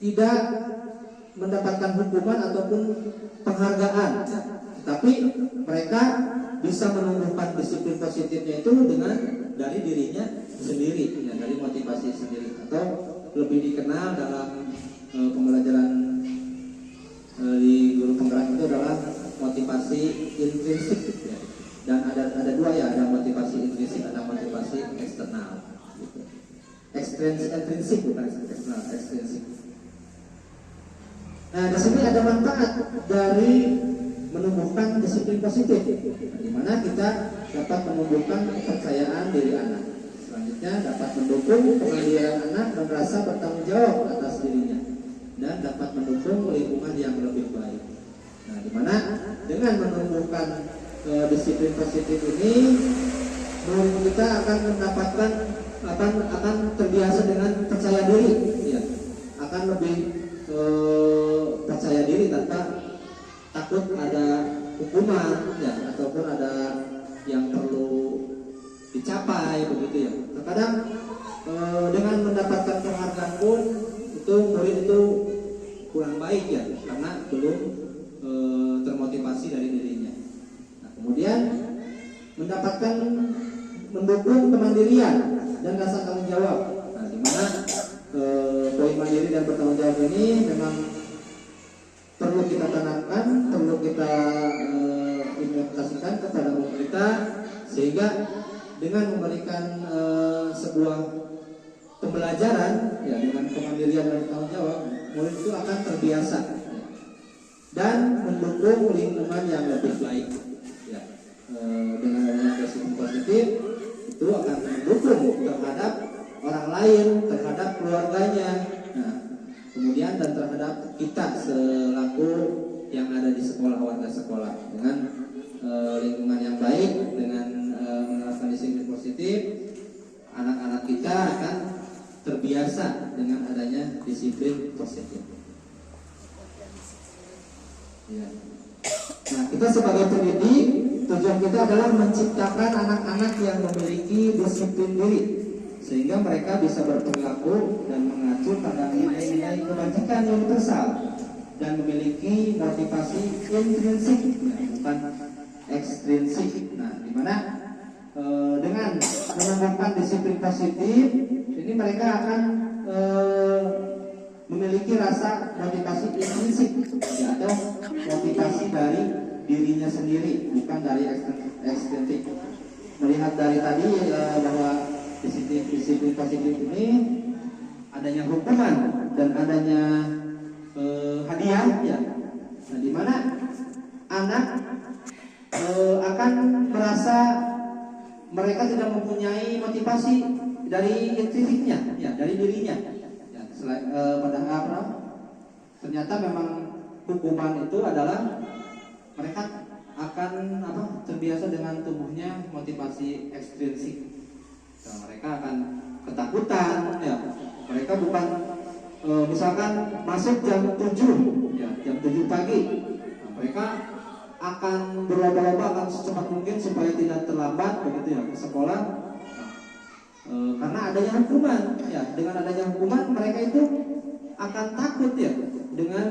tidak mendapatkan hukuman ataupun penghargaan, tapi mereka bisa menumbuhkan disiplin positifnya itu dari dirinya sendiri, ya, dari motivasi sendiri, atau lebih dikenal dalam pembelajaran di guru penggerak itu adalah motivasi intrinsik, ya. Dan ada dua ya, ada motivasi intrinsik, ada motivasi eksternal. Gitu. ekstrinsik, bukan eksternal, ekstrinsik. Nah, di sini ada manfaat dari menumbuhkan disiplin positif, di mana kita dapat menumbuhkan kepercayaan diri anak. Selanjutnya dapat mendukung kemandirian anak dan rasa bertanggung jawab atas dirinya, dan dapat mendukung lingkungan yang lebih baik. Nah, di mana dengan menumbuhkan disiplin positif ini, kita akan mendapatkan akan terbiasa dengan percaya diri, ya, akan lebih percaya diri tanpa takut ada hukuman, ya, ataupun ada yang perlu dicapai, begitu ya. Terkadang dengan mendapatkan penghargaan pun itu murid itu kurang baik, ya, karena belum termotivasi dari dirinya. Nah, kemudian mendapatkan mendukung kemandirian dan rasa tanggung jawab. Nah, di mana poin mandiri dan bertanggung jawab ini memang perlu kita tanamkan, perlu kita implementasikan kepada murid kita, sehingga dengan memberikan sebuah pembelajaran, ya, dengan kemandirian dan bertanggung jawab, murid itu akan terbiasa, ya, dan mendukung lingkungan yang lebih baik, ya. Dengan adanya disiplin positif itu akan mendukung terhadap orang lain, terhadap keluarganya, nah, kemudian dan terhadap kita selaku yang ada di sekolah, warga sekolah, dengan lingkungan yang baik, dengan menerapkan disiplin positif, anak-anak kita akan terbiasa dengan adanya disiplin positif. Ya. Nah, kita sebagai pendidik, tujuan kita adalah menciptakan anak-anak yang memiliki disiplin diri, sehingga mereka bisa berperilaku dan mengacu pada nilai-nilai kebajikan universal dan memiliki motivasi intrinsik, bukan ekstrinsik. Nah, di mana dengan menumbuhkan disiplin positif ini mereka akan memiliki rasa motivasi intrinsik, ya, atau motivasi dari dirinya sendiri, bukan dari ekstrinsik. Melihat dari tadi bahwa disiplin positif ini adanya hukuman dan adanya hadiah, ya. Nah, di mana anak akan merasa mereka tidak mempunyai motivasi dari intrinsiknya, ya, dari dirinya. Ya, padahal ternyata memang hukuman itu adalah mereka akan terbiasa dengan tumbuhnya motivasi ekstrinsik. Nah, mereka akan ketakutan, ya. Mereka bukan misalkan masuk jam 7, ya, jam 7 pagi. Nah, mereka akan berlomba-lomba, akan secepat mungkin supaya tidak terlambat, begitu ya, ke sekolah. Karena adanya hukuman, ya. Dengan adanya hukuman mereka itu akan takut, ya, dengan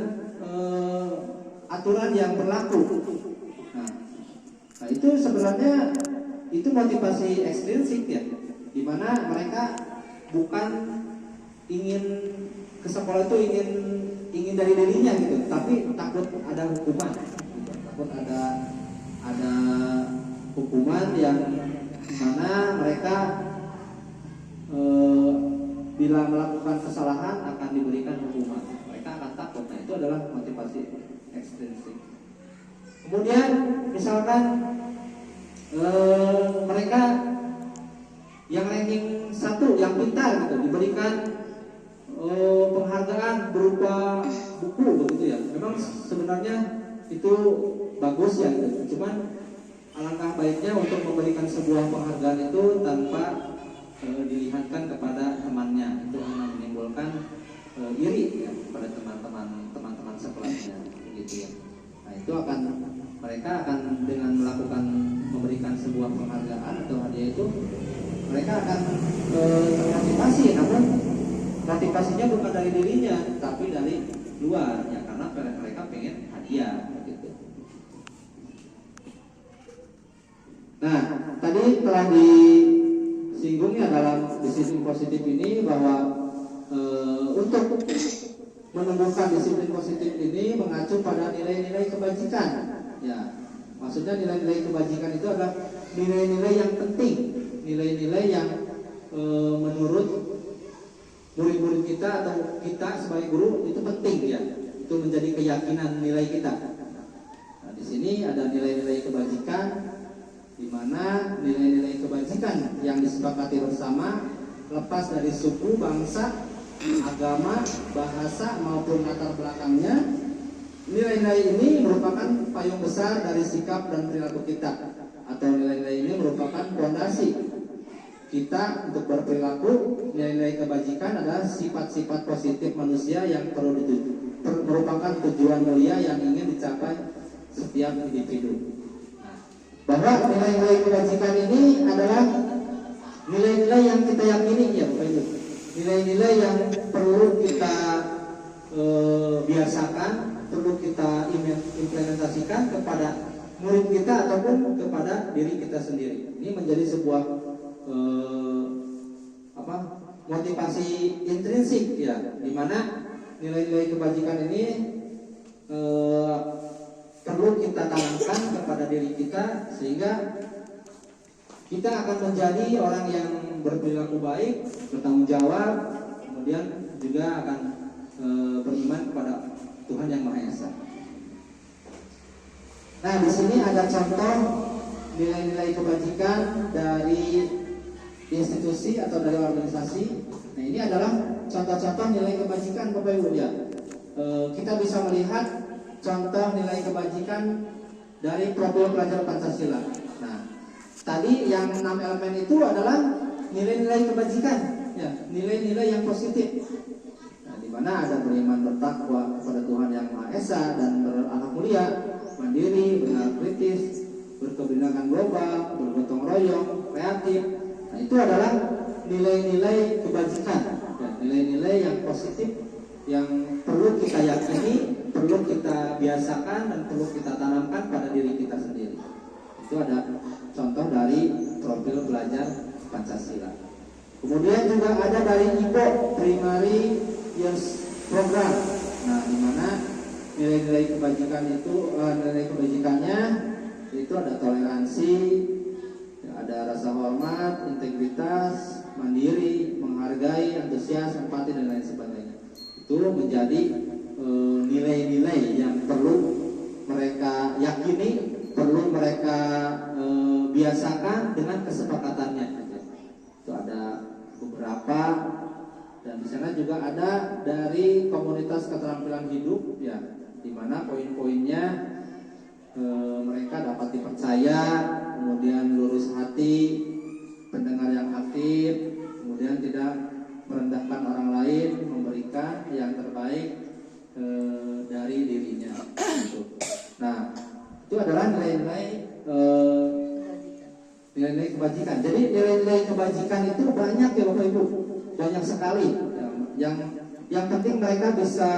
aturan yang berlaku. Nah, itu sebenarnya itu motivasi ekstrinsik, ya, di mana mereka bukan ingin ke sekolah itu ingin dari dirinya gitu, tapi takut ada hukuman, takut ada hukuman yang mana mereka bila melakukan kesalahan akan diberikan hukuman. Mereka akan takut. Nah, itu adalah motivasi ekstrinsik. Kemudian misalkan mereka yang ranking 1, yang pintar gitu, diberikan penghargaan berupa buku, begitu ya. Memang sebenarnya itu bagus, ya, gitu. Cuman alangkah baiknya untuk memberikan sebuah penghargaan itu tanpa dilihatkan kepada temannya. Itu akan menimbulkan iri, ya, kepada teman-teman sekolahnya, gitu ya. Nah, itu mereka akan dengan melakukan memberikan sebuah penghargaan atau hadiah itu, mereka akan termotivasi, namun motivasinya bukan dari dirinya, tapi dari luar, ya, karena mereka pengen hadiah, gitu. Nah, tadi telah disinggungnya dalam disiplin positif ini bahwa untuk menumbuhkan disiplin positif ini mengacu pada nilai-nilai kebajikan, ya. Maksudnya nilai-nilai kebajikan itu adalah nilai-nilai yang penting, nilai-nilai yang menurut murid-murid kita atau kita sebagai guru itu penting ya. Itu menjadi keyakinan nilai kita. Nah, di sini ada nilai-nilai kebajikan, di mana nilai-nilai kebajikan yang disepakati bersama lepas dari suku, bangsa, agama, bahasa maupun latar belakangnya. Nilai-nilai ini merupakan payung besar dari sikap dan perilaku kita, atau nilai-nilai ini merupakan fondasi kita untuk berperilaku. Nilai-nilai kebajikan adalah sifat-sifat positif manusia yang perlu merupakan tujuan mulia yang ingin dicapai setiap individu. Bahwa nilai-nilai kebajikan ini adalah nilai-nilai yang kita yakini ya Bapak Ibu. Nilai-nilai yang perlu kita biasakan, perlu kita implementasikan kepada murid kita ataupun kepada diri kita sendiri. Ini menjadi sebuah motivasi intrinsik ya, di mana nilai-nilai kebajikan ini perlu kita tanamkan kepada diri kita, sehingga kita akan menjadi orang yang berperilaku baik, bertanggung jawab, kemudian juga akan beriman kepada Tuhan Yang Maha Esa. Nah, di sini ada contoh nilai-nilai kebajikan dari institusi atau dari organisasi. Nah, ini adalah contoh-contoh nilai kebajikan Bapak Ibu ya. Kita bisa melihat contoh nilai kebajikan dari profil pelajar Pancasila. Nah, tadi yang 6 elemen itu adalah nilai-nilai kebajikan ya, nilai-nilai yang positif. Nah, di mana ada beriman, bertakwa kepada Tuhan Yang Maha Esa, dan berakhlak mulia, mandiri, benar kritis, berkebinekaan global, bergotong royong, kreatif. Nah, itu adalah nilai-nilai kebajikan, nilai-nilai yang positif yang perlu kita yakini, perlu kita biasakan, dan perlu kita tanamkan pada diri kita sendiri. Itu ada contoh dari profil belajar Pancasila. Kemudian juga ada dari IPO, Primary Years Program. Nah, di mana nilai-nilai kebajikan itu, nilai kebajikannya itu ada toleransi, ada rasa hormat, integritas, mandiri, menghargai, antusias, empati, dan lain sebagainya. Itu menjadi nilai-nilai yang perlu mereka yakini, perlu mereka biasakan dengan kesepakatannya. Itu ada beberapa, dan di sana juga ada dari komunitas keterampilan hidup ya, di mana poin-poinnya mereka dapat dipercaya, kemudian lurus hati, pendengar yang aktif, kemudian tidak merendahkan orang lain, memberikan yang terbaik dari dirinya. Nah, itu adalah nilai-nilai kebajikan. Jadi nilai-nilai kebajikan itu banyak ya Bapak Ibu, banyak sekali. Yang penting mereka bisa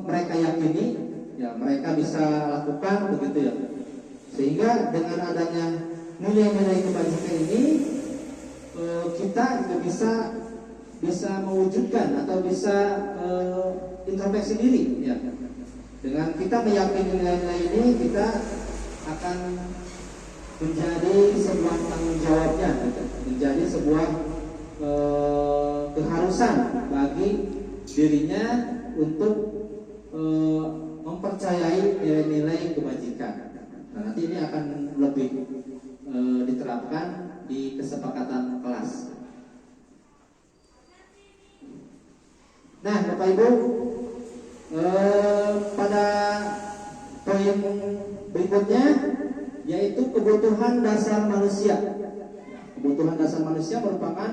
mereka yakini, ya mereka bisa lakukan begitu ya. Sehingga dengan adanya nilai-nilai kebajikan ini, kita juga bisa mewujudkan atau bisa introspeksi diri ya. Dengan kita meyakini nilai-nilai ini, kita akan menjadi sebuah tanggung jawabnya, menjadi sebuah keharusan bagi dirinya untuk mempercayai nilai-nilai kebajikan. Nah, nanti ini akan lebih diterapkan di kesepakatan kelas. Nah, Bapak Ibu, pada poin berikutnya yaitu kebutuhan dasar manusia. Kebutuhan dasar manusia merupakan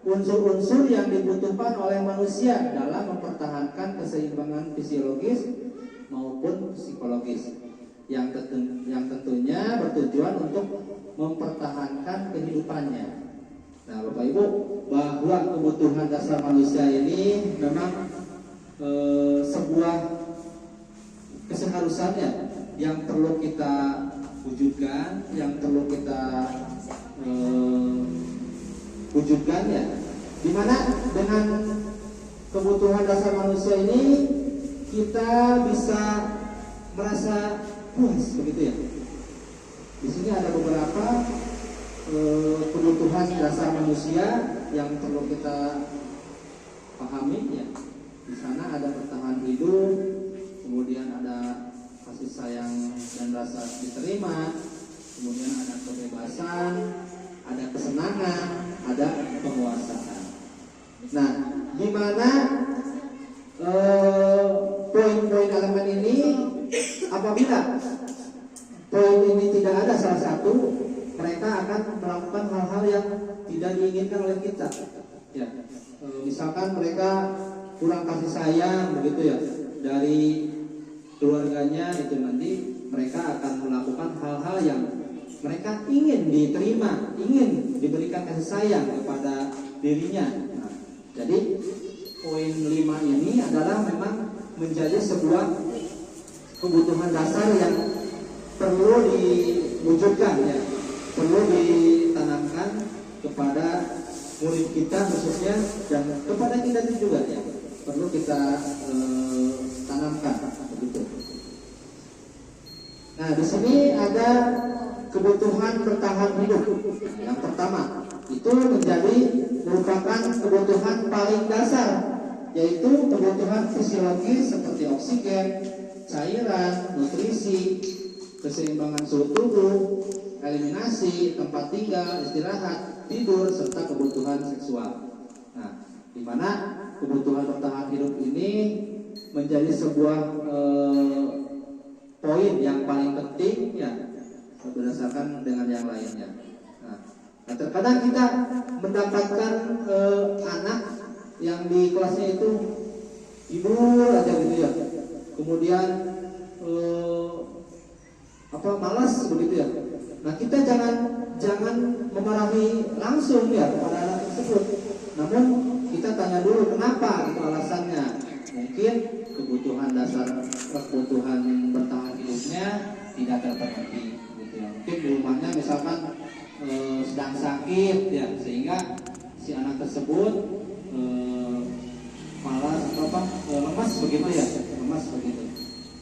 unsur-unsur yang dibutuhkan oleh manusia dalam mempertahankan keseimbangan fisiologis maupun psikologis yang tentunya bertujuan untuk mempertahankan kehidupannya. Nah, Bapak Ibu, bahwa kebutuhan dasar manusia ini memang sebuah keseharusannya yang perlu kita wujudkan, yang perlu kita wujudkan ya. Dimana dengan kebutuhan dasar manusia ini kita bisa merasa puas begitu ya. Di sini ada beberapa kebutuhan dasar manusia yang perlu kita pahami ya. Di sana ada bertahan hidup, kemudian ada kasih sayang dan rasa diterima, kemudian ada kebebasan, ada kesenangan, ada penguasaan. Nah, di mana poin-poin elemen ini, apabila poin ini tidak ada salah satu, mereka akan melakukan hal-hal yang tidak diinginkan oleh kita. Ya, misalkan mereka kurang kasih sayang, begitu ya, dari keluarganya, itu nanti mereka akan melakukan hal-hal yang mereka ingin diterima, ingin diberikan kasih sayang kepada dirinya. Nah, jadi poin 5 ini adalah memang menjadi sebuah kebutuhan dasar yang perlu diwujudkan ya, perlu ditanamkan kepada murid kita khususnya dan kepada kita juga ya, perlu kita tanamkan begitu. Nah, di sini ada kebutuhan bertahan hidup. Yang pertama itu merupakan kebutuhan paling dasar, yaitu kebutuhan fisiologis seperti oksigen, cairan, nutrisi, keseimbangan suhu tubuh, eliminasi, tempat tinggal, istirahat, tidur, serta kebutuhan seksual. Nah, di mana kebutuhan bertahan hidup ini menjadi sebuah poin yang paling penting ya, berdasarkan dengan yang lainnya. Nah, terkadang kita mendapatkan anak yang di kelasnya itu tidur aja gitu ya, kemudian malas begitu ya. Nah, kita jangan memarahi langsung ya kepada anak tersebut, namun kita tanya dulu kenapa gitu alasannya. Mungkin kebutuhan dasar, kebutuhan bertahan hidupnya tidak terpenuhi gitu ya. Mungkin di rumahnya misalkan sedang sakit ya, sehingga si anak tersebut malas lemas begitu ya, lemas begitu.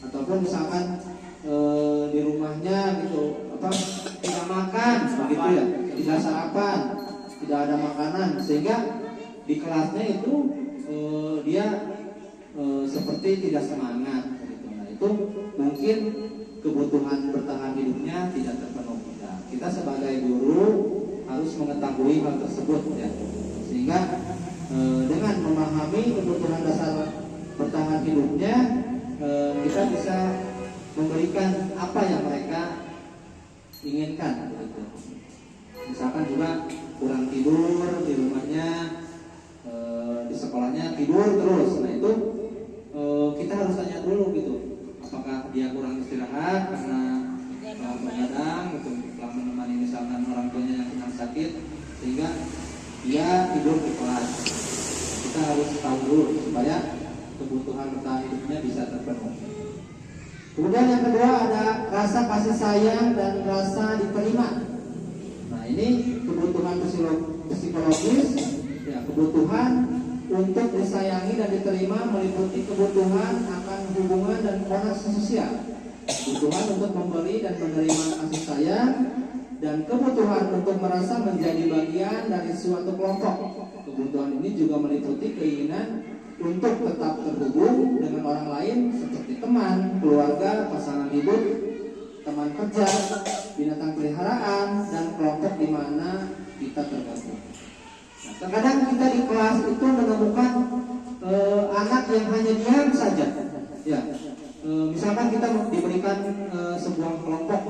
Ataupun misalkan di rumahnya gitu tidak makan begitu ya, tidak sarapan, tidak ada makanan, sehingga di kelasnya itu dia seperti tidak semangat gitu. Nah, itu mungkin kebutuhan bertahan hidupnya tidak terpenuhi. Nah, kita sebagai guru harus mengetahui hal tersebut ya, sehingga dengan memahami kebutuhan dasar bertahan hidupnya, kita bisa memberikan apa yang mereka inginkan gitu. Misalkan juga kurang tidur di rumahnya, di sekolahnya tidur terus. Nah, itu kita harus tanya dulu gitu, apakah dia kurang istirahat karena begadang gitu, telah menemani misalkan orang tuanya yang sedang sakit sehingga dia tidur di kelas. Kita harus tahu dulu supaya kebutuhan bertahan hidupnya bisa terpenuhi. Kemudian yang kedua ada rasa kasih sayang dan rasa diterima. Nah, ini kebutuhan psikologis ya, kebutuhan untuk disayangi dan diterima meliputi kebutuhan akan hubungan dan koneksi sosial, kebutuhan untuk memberi dan menerima kasih sayang, dan kebutuhan untuk merasa menjadi bagian dari suatu kelompok. Kebutuhan ini juga meliputi keinginan untuk tetap terhubung dengan orang lain seperti teman, keluarga, pasangan hidup, teman kerja, binatang peliharaan, dan kelompok di mana kita tergabung. Nah, terkadang kita di kelas itu menemukan anak yang hanya diam saja. Ya, misalkan kita diberikan sebuah kelompok.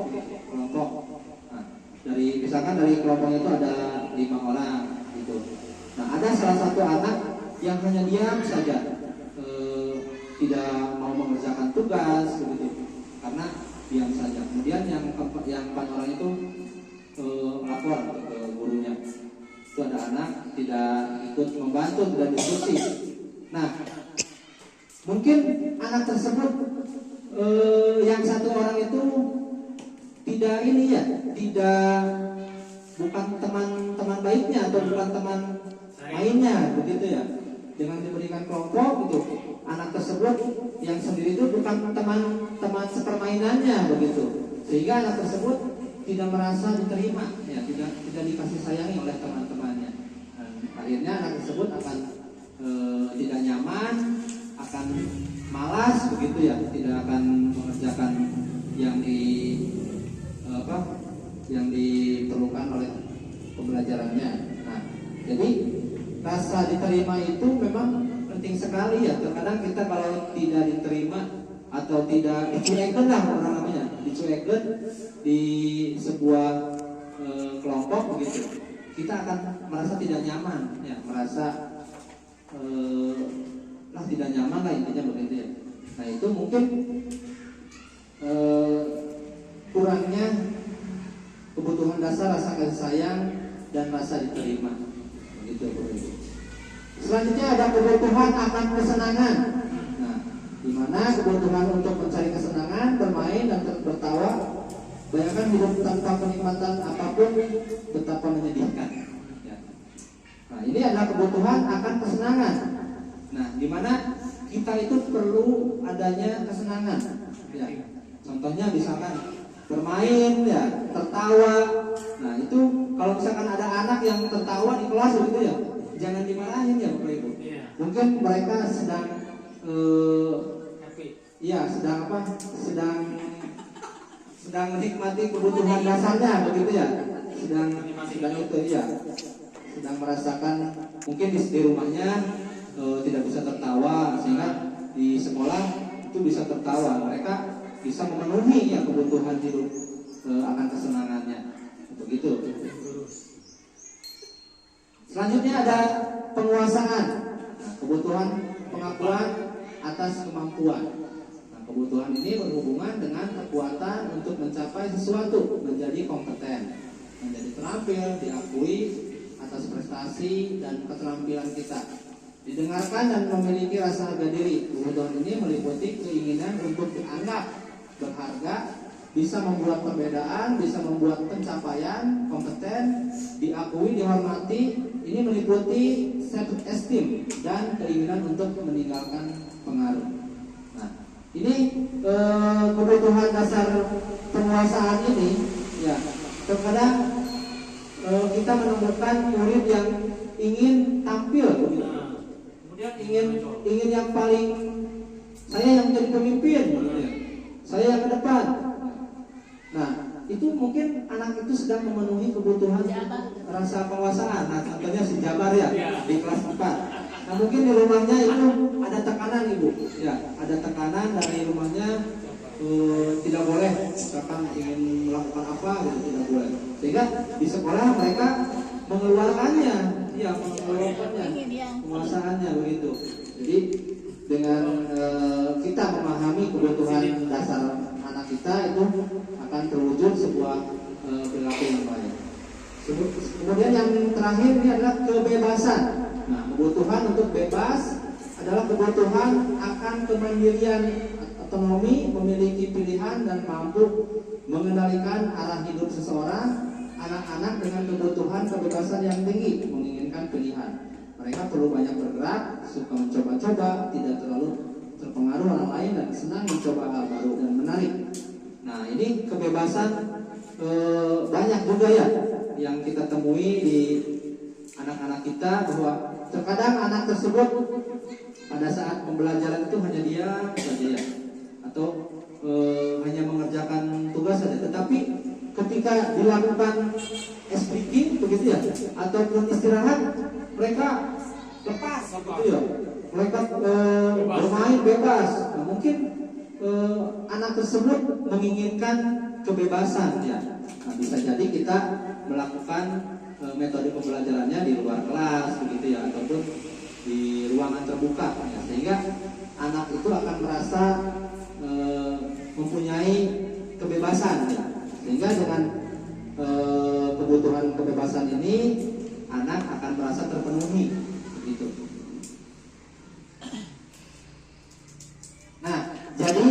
Nah, misalkan dari kelompok itu ada 5 orang gitu. Nah, ada salah satu anak yang hanya diam saja, tidak mau mengerjakan tugas begitu, karena diam saja. Kemudian yang 4 orang itu lapor ke gurunya. Itu ada anak tidak ikut membantu dan diskusi. Nah, mungkin anak tersebut yang 1 orang itu tidak bukan teman baiknya atau bukan teman mainnya begitu ya. Dengan diberikan kelompok gitu, anak tersebut yang sendiri itu bukan teman sepermainannya begitu, sehingga anak tersebut tidak merasa diterima, ya, tidak dikasih sayangi oleh teman-temannya. Akhirnya anak tersebut akan tidak nyaman, akan malas begitu ya, tidak akan mengerjakan yang yang diperlukan oleh pembelajarannya. Nah, jadi rasa diterima itu memang penting sekali ya. Terkadang kita kalau tidak diterima atau tidak dicuekin lah orang namanya, dicuekin di sebuah kelompok begitu, kita akan merasa tidak nyaman, ya, merasa tidak nyaman lah intinya begitu ya. Nah itu mungkin kurangnya kebutuhan dasar rasa kasih sayang dan rasa diterima begitu. Selanjutnya ada kebutuhan akan kesenangan. Nah, di mana kebutuhan untuk mencari kesenangan, bermain dan tertawa. Bayangkan hidup tanpa kenikmatan apapun betapa menyedihkan. Ya. Nah, ini adalah kebutuhan akan kesenangan. Nah, di mana kita itu perlu adanya kesenangan. Ya. Contohnya misalkan bermain, ya, tertawa. Nah, itu kalau misalkan ada anak yang tertawa di kelas begitu ya, jangan dimarahin ya Bapak Ibu. Mungkin mereka sedang sedang menikmati kebutuhan dasarnya begitu ya. Sedang itu ya. Sedang merasakan mungkin di rumahnya tidak bisa tertawa, sehingga di sekolah itu bisa tertawa. Mereka bisa memenuhi ya kebutuhan hidup akan kesenangannya. Begitu. Selanjutnya ada penguasaan. Nah, kebutuhan pengakuan atas kemampuan. Nah, kebutuhan ini berhubungan dengan kekuatan untuk mencapai sesuatu, menjadi kompeten, menjadi terampil, diakui atas prestasi dan keterampilan kita. Didengarkan dan memiliki rasa harga diri. Kebutuhan ini meliputi keinginan untuk dianggap berharga, bisa membuat perbedaan, bisa membuat pencapaian, kompeten, diakui, dihormati. Ini meliputi self-esteem dan keinginan untuk meninggalkan pengaruh. Nah, ini kebutuhan dasar penguasaan ini, ya, terkadang kita menemukan murid yang ingin tampil, kemudian ingin yang paling, saya yang jadi pemimpin, saya yang ke depan. Nah, itu mungkin anak itu sedang memenuhi kebutuhan rasa penguasaan. Nah, contohnya si Jabar ya, di kelas 4. Nah, mungkin di rumahnya itu ada tekanan ibu, ya, ada tekanan dari rumahnya, tidak boleh, misalkan ingin melakukan apa, gitu, tidak boleh. Sehingga di sekolah mereka mengeluarkannya, ya, mengeluarkannya, penguasaannya begitu. Jadi dengan kita memahami kebutuhan dasar anak kita itu akan terwujud sebuah perilaku yang baik. Kemudian yang terakhir ini adalah kebebasan. Nah, kebutuhan untuk bebas adalah kebutuhan akan kemandirian, otonomi, memiliki pilihan dan mampu mengendalikan arah hidup seseorang. Anak-anak dengan kebutuhan kebebasan yang tinggi menginginkan pilihan. Mereka perlu banyak bergerak, suka mencoba-coba, tidak terlalu terpengaruh orang lain dan senang mencoba hal baru dan menarik. Nah, ini kebebasan banyak juga ya yang kita temui di anak-anak kita, bahwa terkadang anak tersebut pada saat pembelajaran itu hanya diam saja ya, atau hanya mengerjakan tugas saja. Tetapi ketika dilakukan speaking begitu ya, ataupun istirahat, mereka lepas gitu ya, mereka bermain bebas. Nah, mungkin anak tersebut menginginkan kebebasan ya. Nah, bisa jadi kita melakukan metode pembelajarannya di luar kelas begitu ya, ataupun di ruangan terbuka ya, sehingga anak itu akan merasa mempunyai kebebasan ya. Sehingga dengan kebutuhan kebebasan ini anak akan merasa terpenuhi begitu. Nah, jadi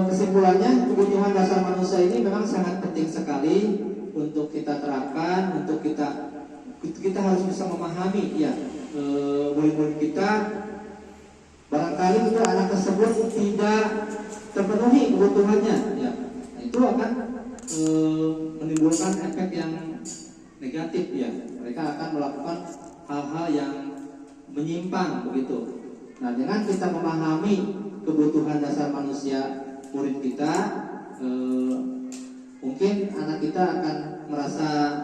kesimpulannya, kebutuhan dasar manusia ini memang sangat penting sekali untuk kita terapkan, untuk kita harus bisa memahami ya, murid-murid kita. Barangkali itu anak tersebut tidak terpenuhi kebutuhannya ya, nah, itu akan menimbulkan efek yang negatif ya. Mereka akan melakukan hal-hal yang menyimpang begitu. Nah, dengan kita memahami kebutuhan dasar manusia murid kita, mungkin anak kita akan merasa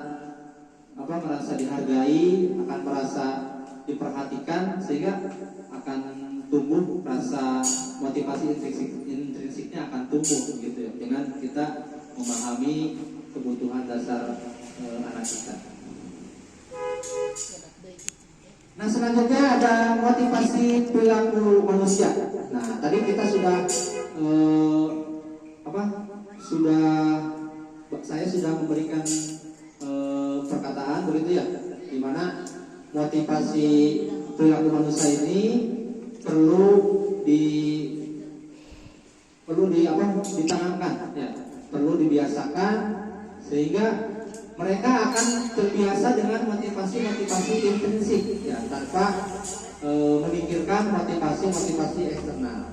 dihargai, akan merasa diperhatikan, sehingga akan tumbuh rasa motivasi intrinsiknya akan tumbuh gitu ya, dengan kita memahami kebutuhan dasar anak kita. Nah, selanjutnya ada motivasi perilaku manusia. Nah, tadi kita saya sudah memberikan perkataan begitu ya, di mana motivasi perilaku manusia ini perlu ditanamkan ya, perlu dibiasakan, sehingga mereka akan terbiasa dengan motivasi intrinsik ya, tanpa memikirkan motivasi eksternal.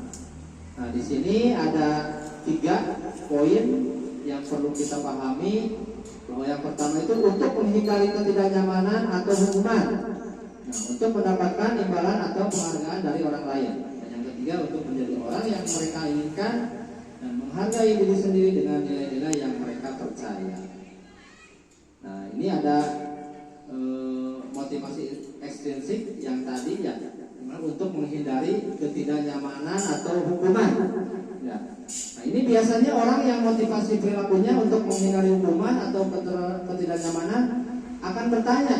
Nah, di sini ada 3 poin yang perlu kita pahami, bahwa yang pertama itu untuk menghindari ketidaknyamanan atau hukuman. Nah, untuk mendapatkan imbalan atau penghargaan dari orang lain. Dan yang ketiga, untuk menjadi orang yang mereka inginkan dan menghargai diri sendiri dengan nilai-nilai yang mereka percaya. Nah, ini ada motivasi ekstrinsik yang tadi ya, untuk menghindari ketidaknyamanan atau hukuman. Ya. Nah, ini biasanya orang yang motivasi perilakunya untuk menghindari hukuman atau ketidaknyamanan akan bertanya,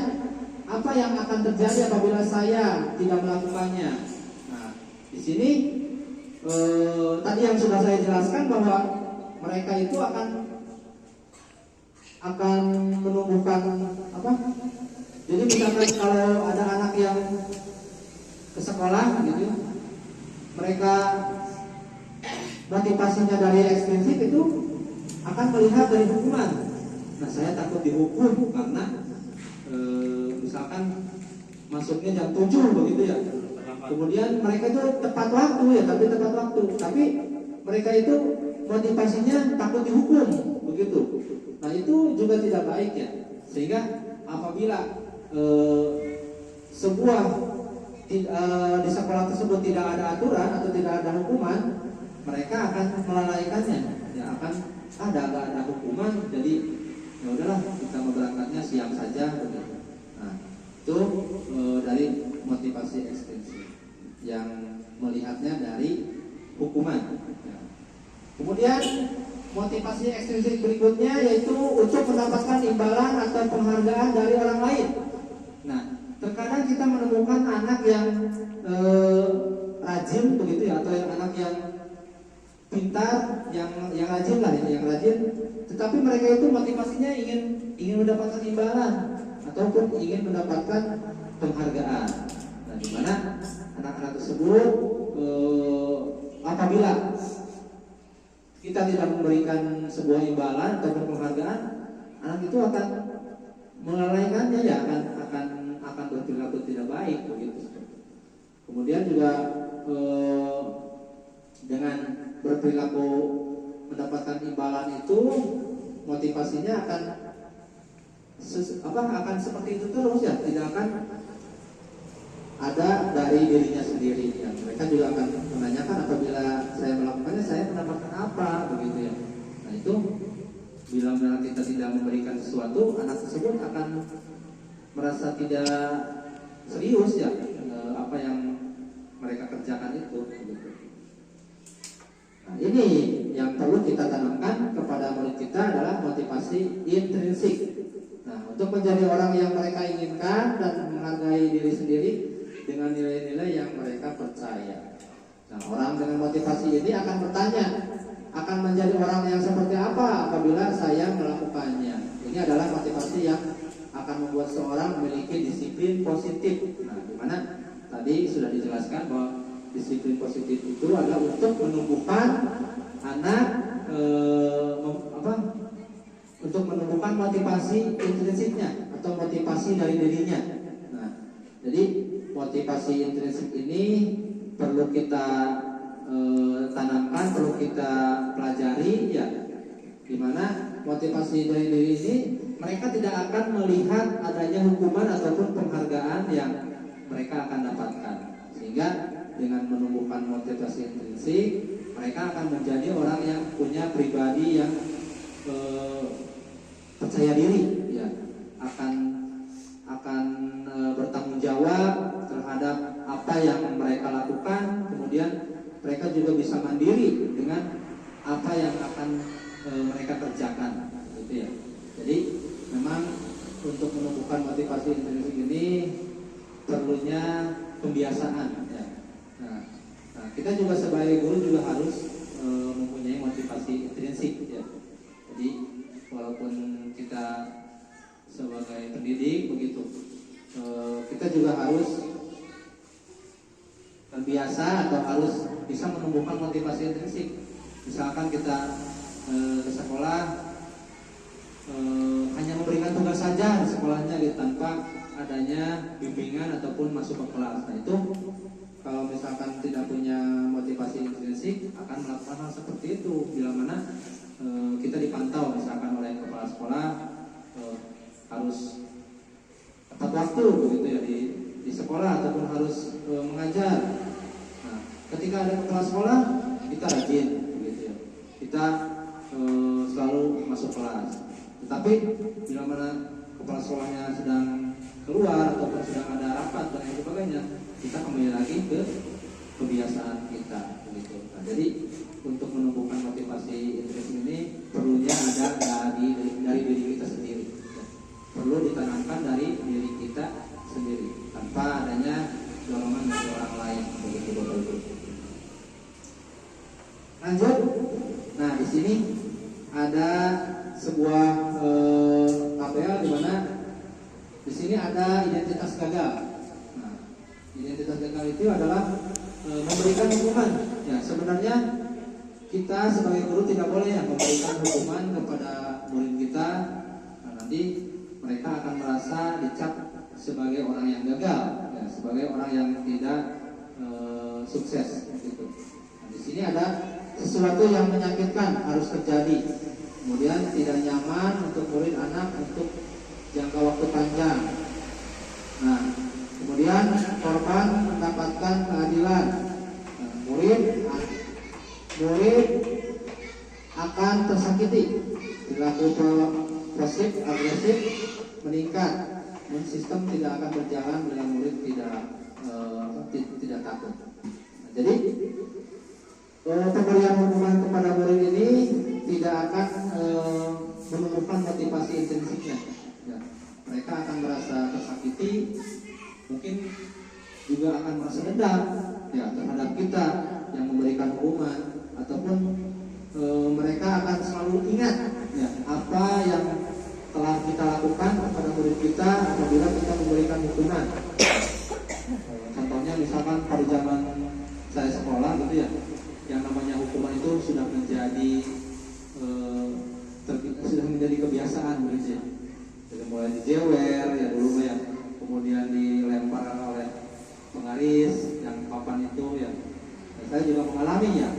apa yang akan terjadi apabila saya tidak melakukannya? Nah, di sini tadi yang sudah saya jelaskan bahwa mereka itu akan menumbuhkan Jadi misalkan kalau ada anak yang ke sekolah gitu, mereka motivasinya dari ekstrinsik itu akan melihat dari hukuman. Nah, saya takut dihukum karena misalkan masuknya jam 7 begitu ya. Kemudian mereka itu tepat waktu, tapi mereka itu motivasinya takut dihukum begitu. Nah, itu juga tidak baik ya. Sehingga apabila di sekolah tersebut tidak ada aturan atau tidak ada hukuman, mereka akan melalaikannya. Ya, akan ada hukuman, jadi ya udahlah, kita mau berangkatnya siang saja begitu. Nah, itu dari motivasi ekstrinsik yang melihatnya dari hukuman. Ya. Kemudian motivasi ekstrinsik berikutnya yaitu untuk mendapatkan imbalan atau penghargaan dari orang lain. Nah, terkadang kita menemukan anak yang rajin begitu ya, atau anak yang pintar, yang rajin lah ya, yang rajin. Tetapi mereka itu motivasinya ingin mendapatkan imbalan ataupun ingin mendapatkan penghargaan. Nah, di mana anak-anak tersebut apabila kita tidak memberikan sebuah imbalan atau penghargaan, anak itu akan melalaikannya ya, akan berperilaku tidak baik begitu. Kemudian juga dengan berperilaku mendapatkan imbalan itu, motivasinya akan seperti itu terus ya, tidak akan ada dari dirinya sendiri ya. Mereka juga akan menanyakan, apabila saya melakukannya saya mendapatkan apa begitu ya. Nah, itu bila kita tidak memberikan sesuatu, anak tersebut akan merasa tidak serius ya, apa yang mereka kerjakan itu begitu. Nah, ini yang perlu kita tanamkan kepada murid kita adalah motivasi intrinsik. Nah, untuk menjadi orang yang mereka inginkan dan menghargai diri sendiri dengan nilai-nilai yang mereka percaya. Nah, orang dengan motivasi ini akan bertanya, akan menjadi orang yang seperti apa apabila saya melakukannya. Ini adalah motivasi yang akan membuat seorang memiliki disiplin positif. Nah, di mana tadi sudah dijelaskan bahwa disiplin positif itu adalah untuk menumbuhkan anak untuk menumbuhkan motivasi intrinsiknya atau motivasi dari dirinya. Nah, jadi motivasi intrinsik ini perlu kita tanamkan, perlu kita pelajari ya, di mana motivasi dari diri ini mereka tidak akan melihat adanya hukuman ataupun penghargaan yang mereka akan dapatkan. Sehingga dengan menumbuhkan motivasi intrinsik, mereka akan menjadi orang yang punya pribadi yang percaya diri, ya, akan bertanggung jawab terhadap apa yang mereka lakukan. Kemudian mereka juga bisa mandiri dengan apa yang akan mereka kerjakan, gitu ya. Jadi memang untuk menumbuhkan motivasi intrinsik ini perlunya pembiasaan, ya. Nah, kita juga sebagai guru juga harus mempunyai motivasi intrinsik, ya. Jadi walaupun kita sebagai pendidik begitu, kita juga harus terbiasa atau harus bisa menumbuhkan motivasi intrinsik. Misalkan kita ke sekolah hanya memberikan tugas saja di sekolahnya gitu, tanpa adanya bimbingan ataupun masuk ke kelas. Nah itu kalau misalkan tidak punya motivasi intrinsik akan melakukan hal seperti itu, bila mana kita dipantau misalkan oleh kepala sekolah, harus tepat waktu begitu ya di sekolah ataupun harus mengajar. Nah, ketika ada kepala sekolah kita rajin begitu ya, kita selalu masuk kelas. Tetapi bila mana kepala sekolahnya sedang keluar ataupun sedang ada rapat dan lain sebagainya, kita kembali lagi ke kebiasaan kita begitu. Nah, jadi untuk menumbuhkan motivasi intrinsik ini perlunya ada dari diri kita sendiri, ya. Perlu ditanamkan dari diri kita sendiri tanpa adanya dorongan dari orang lain begitu Bapak Ibu. Lanjut. Nah, di sini ada sebuah tabel di mana di sini ada identitas gagal. Nah, identitas gagal itu adalah memberikan hukuman. Ya, sebenarnya kita sebagai guru tidak boleh ya memberikan hukuman kepada murid kita. Nah, nanti mereka akan merasa dicap sebagai orang yang gagal, ya, sebagai orang yang tidak sukses. Gitu. Nah, di sini ada sesuatu yang menyakitkan harus terjadi, kemudian tidak nyaman untuk murid anak untuk jangka waktu panjang. Nah, kemudian korban mendapatkan keadilan. Nah, murid akan tersakiti, perilaku pasif agresif meningkat, dan sistem tidak akan berjalan bila murid tidak takut. Nah, jadi pemberian hukuman kepada murid ini tidak akan menumbuhkan motivasi intrinsiknya. Ya, mereka akan merasa tersakiti, mungkin juga akan merasa dendam ya terhadap kita yang memberikan hukuman, ataupun mereka akan selalu ingat ya apa yang telah kita lakukan kepada murid kita apabila kita memberikan hukuman. Contohnya misalkan pada zaman saya sekolah gitu ya, yang namanya hukuman itu sudah menjadi kebiasaan begitu ya. Jadi mulai dijewer ya dulu ya, kemudian dilempar oleh penggaris yang papan itu ya. Dan saya juga mengalami ya.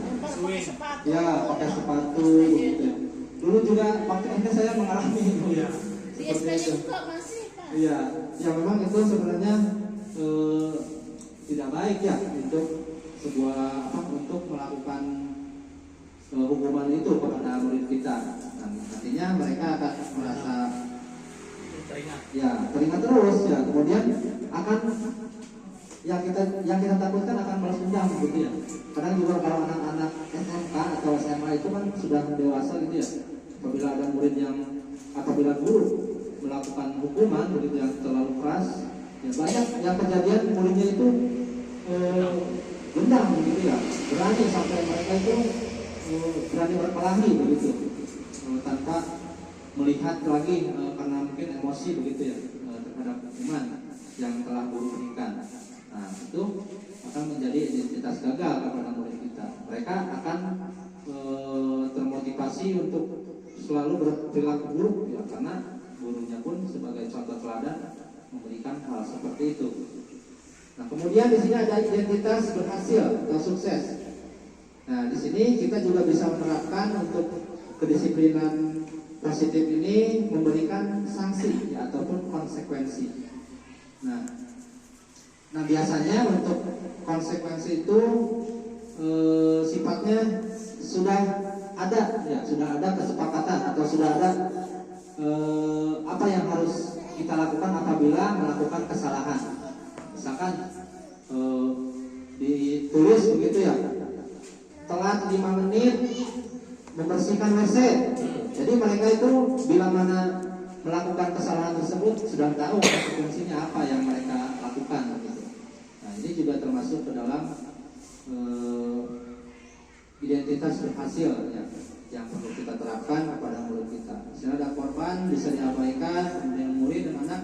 Ya, pakai sepatu begitu ya. Dulu juga waktu saya mengalami itu ya. Di SD juga masih Pak. Iya, ya memang itu sebenarnya tidak baik ya untuk untuk melakukan hukuman itu kepada murid kita. Nah, nantinya mereka akan merasa teringat terus ya. Kemudian akan yang kita takutkan akan balas dendam gitu ya. Kadang juga kalau anak-anak SMK atau SMA itu kan sudah dewasa gitu ya. Apabila guru melakukan hukuman begitu yang terlalu keras, ya banyak yang kejadian muridnya itu dendam begitu ya, berani sampai mereka itu berani berkelahi begitu, tanpa melihat lagi karena mungkin emosi begitu ya terhadap hukuman yang telah guru berikan. Nah, itu akan menjadi identitas gagal kepada murid kita. Mereka akan termotivasi untuk selalu berperilaku buruk ya, karena gurunya pun sebagai contoh teladan memberikan hal seperti itu. Nah, kemudian di sini ada identitas berhasil atau sukses. Nah, di sini kita juga bisa menerapkan untuk kedisiplinan positif ini memberikan sanksi ya, ataupun konsekuensi. Nah biasanya untuk konsekuensi itu sifatnya sudah ada kesepakatan atau sudah ada apa yang harus kita lakukan apabila melakukan kesalahan. Misalkan ditulis begitu ya, telat 5 menit membersihkan WC. Jadi mereka itu bila mana melakukan kesalahan tersebut sudah tahu konsekuensinya apa yang mereka lakukan gitu. Nah ini juga termasuk ke dalam identitas berhasil ya, yang perlu kita terapkan kepada murid kita. Misalnya ada korban bisa diabaikan, kemudian murid dan anak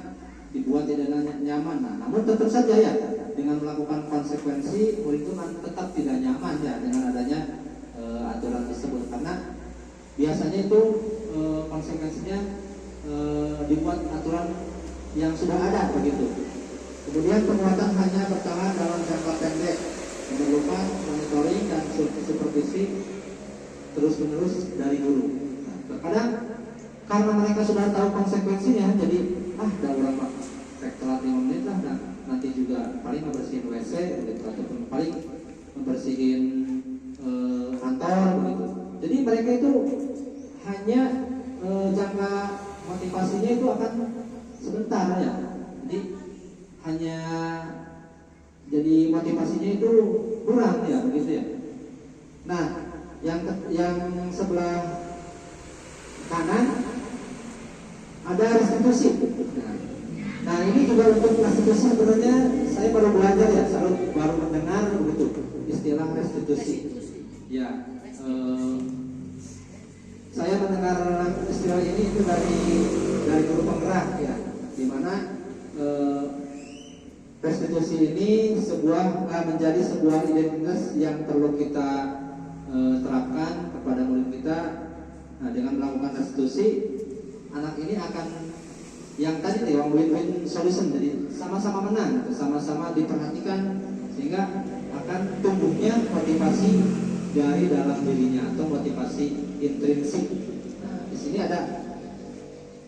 dibuat tidak nyaman. Nah, namun tetap saja ya dengan melakukan konsekuensi murid itu tetap tidak nyaman ya dengan adanya aturan tersebut, karena biasanya itu konsekuensinya dibuat aturan yang sudah ada begitu. Kemudian penguatan hanya bertahan dalam jangka pendek, memerlukan monitoring dan supervisi terus-menerus dari guru. Nah, terkadang karena mereka sudah tahu konsekuensinya, jadi udah berapa telat 5 menit lah, dan nanti juga paling membersihin WC begitu, ataupun paling membersihin kantor begitu. Jadi mereka itu hanya jangka motivasinya itu akan sebentar ya. Jadi hanya jadi motivasinya itu kurang ya begitu ya. Nah, yang sebelah kanan ada restitusi. Nah ini juga untuk restitusi sebenarnya saya baru belajar ya, baru mendengar begitu istilah restitusi. Ya, saya mendengar istilah ini itu dari guru penggerak ya, di mana restitusi ini menjadi sebuah identitas yang perlu kita terapkan kepada murid kita. Nah, dengan melakukan restitusi, anak ini akan yang tadi nih, win-win solution, jadi sama-sama menang, sama-sama diperhatikan, sehingga akan tumbuhnya motivasi dari dalam dirinya atau motivasi intrinsik. Nah, di sini ada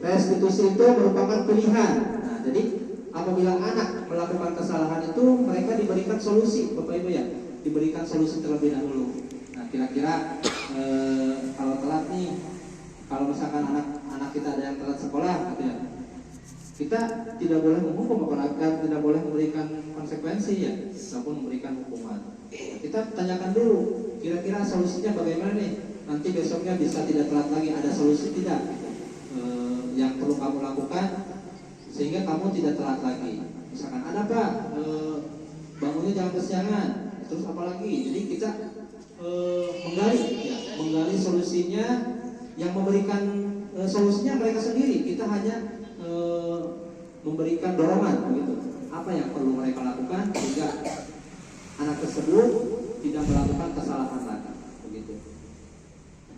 restitusi itu merupakan pilihan. Nah, jadi apabila anak melakukan kesalahan itu mereka diberikan solusi, Bapak Ibu ya, diberikan solusi terlebih dahulu. Nah, kira-kira kalau telat nih, kalau misalkan anak kita ada yang telat sekolah, gitu ya, kita tidak boleh menghukum, apalagi tidak boleh memberikan konsekuensi ya, ataupun memberikan hukuman. Nah, kita tanyakan dulu, kira-kira solusinya bagaimana nih? Nanti besoknya bisa tidak telat lagi, ada solusi tidak yang perlu kamu lakukan sehingga kamu tidak telat lagi. Misalkan ada Pak, bangunnya jangan kesiangan, terus apa lagi? Jadi kita menggali solusinya, yang memberikan solusinya mereka sendiri. Kita hanya memberikan dorongan begitu. Apa yang perlu mereka lakukan sehingga anak tersebut tidak melakukan kesalahan lagi begitu.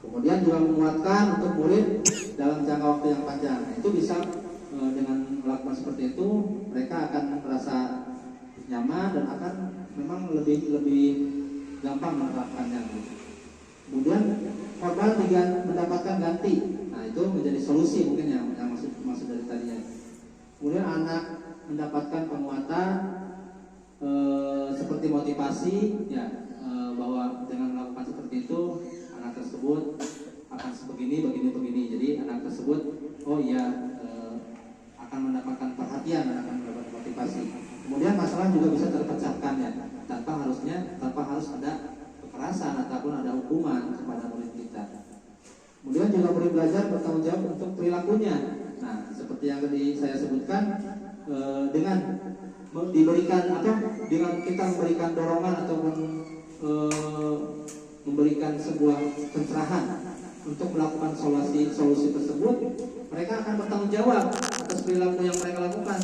Kemudian juga menguatkan untuk murid dalam jangka waktu yang panjang. Nah, itu bisa dengan melakukan seperti itu mereka akan merasa nyaman dan akan memang lebih gampang menerapkannya. Kemudian korban mendapatkan ganti. Nah, itu menjadi solusi mungkin yang maksud dari tadinya. Kemudian anak mendapatkan penguatan seperti motivasi ya, bahwa dengan melakukan seperti itu anak tersebut akan begini. Jadi anak tersebut akan mendapatkan perhatian dan akan mendapatkan motivasi. Kemudian masalah juga bisa terpecahkan ya, tanpa harus ada kekerasan ataupun ada hukuman kepada murid kita. Kemudian juga murid belajar bertanggung jawab untuk perilakunya. Nah, seperti yang tadi saya sebutkan, dengan kita memberikan dorongan ataupun memberikan sebuah pencerahan untuk melakukan solusi tersebut, mereka akan bertanggung jawab atas perilaku yang mereka lakukan.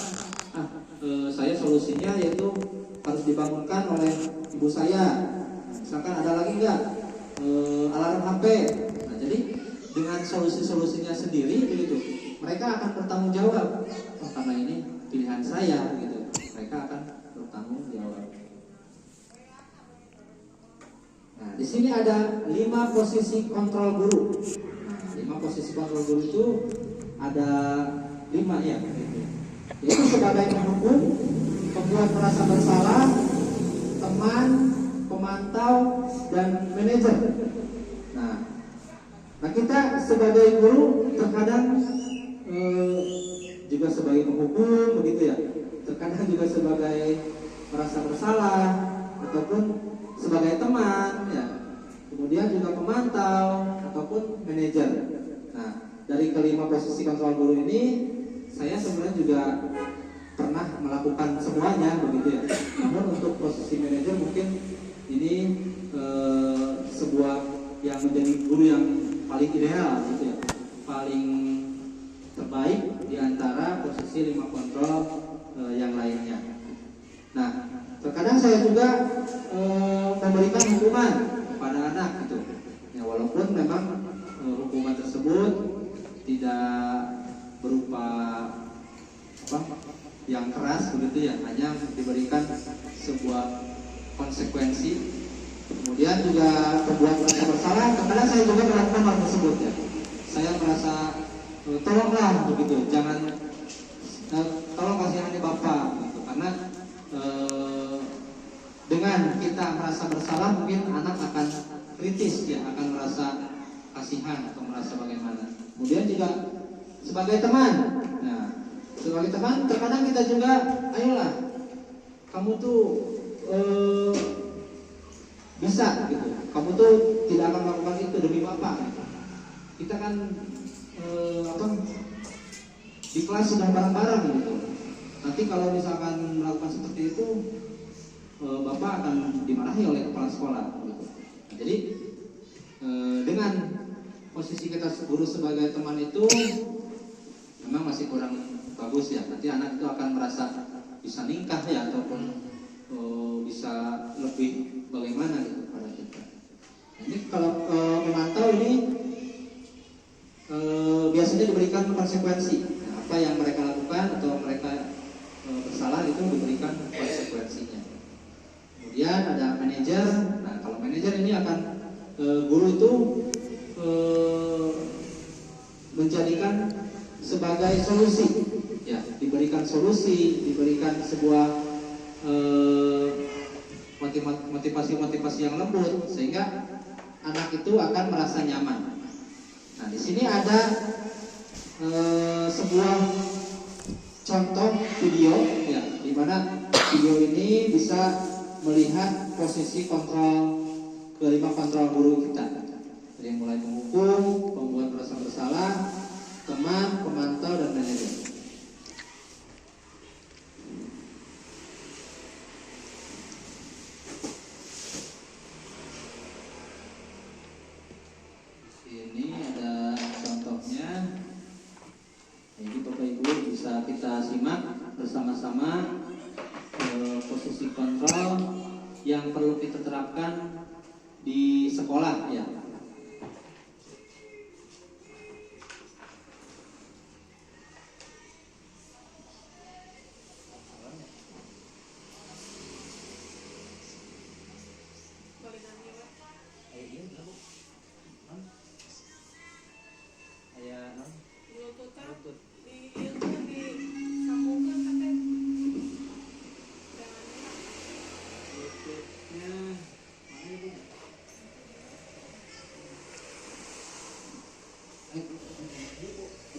Saya solusinya yaitu harus dibangunkan oleh ibu saya. Misalkan ada lagi nggak alarm HP. Nah, jadi dengan solusinya sendiri begitu, mereka akan bertanggung jawab. Karena ini pilihan saya gitu, mereka akan bertanggung jawab. Nah, di sini ada 5 posisi kontrol guru. Nah, 5 posisi kontrol guru itu ada 5 ya, yaitu sebagai penghukum, pembuat merasa bersalah, teman, pemantau, dan manajer. Nah kita sebagai guru terkadang juga sebagai penghukum begitu ya, terkadang juga sebagai merasa bersalah ataupun sebagai teman ya, kemudian juga pemantau ataupun manajer. Nah dari kelima posisi kontrol guru ini saya sebenarnya juga pernah melakukan semuanya begitu ya. Namun untuk posisi manajer mungkin ini sebuah yang menjadi guru yang paling ideal gitu ya, paling terbaik di antara posisi 5 kontrol yang lainnya. Nah, terkadang saya juga memberikan hukuman kepada anak gitu. Ya, walaupun memang hukuman tersebut tidak berupa yang keras begitu ya, hanya diberikan sebuah konsekuensi. Kemudian juga pembuat merasa bersalah, terkadang saya juga melakukan hal tersebut ya. Saya merasa tolonglah begitu, jangan tolong kasihani Bapak gitu. Karena dengan kita merasa bersalah mungkin anak akan kritis ya, akan merasa kasihan atau merasa bagaimana. Kemudian juga sebagai teman, nah sebagai teman terkadang kita juga, ayolah kamu tuh bisa gitu, kamu tuh tidak akan melakukan itu demi Bapak gitu. Kita kan di kelas sudah bareng-bareng gitu. Nanti kalau misalkan melakukan seperti itu Bapak akan dimarahi oleh kepala sekolah gitu. Nah, jadi dengan posisi kita guru sebagai teman itu memang masih kurang bagus ya. Nanti anak itu akan merasa bisa ningkah ya, ataupun bisa lebih bagaimana gitu pada kita. Nah, ini kalau memantau ini biasanya diberikan konsekuensi. Nah, apa yang mereka lakukan atau mereka bersalah itu diberikan konsekuensinya. Kemudian ada manajer. Nah kalau manajer ini akan guru itu menjadikan sebagai solusi ya, diberikan solusi, diberikan sebuah motivasi yang lembut sehingga anak itu akan merasa nyaman. Nah di sini ada sebuah contoh video ya, di mana video ini bisa melihat posisi kontrol kelima kontrol guru kita. Dari yang mulai menghukum, pembuat merasa bersalah, teman, pemantau, dan manajer. Ini ada contohnya. Jadi Bapak Ibu bisa kita simak bersama-sama posisi kontrol yang perlu kita terapkan di sekolah ya.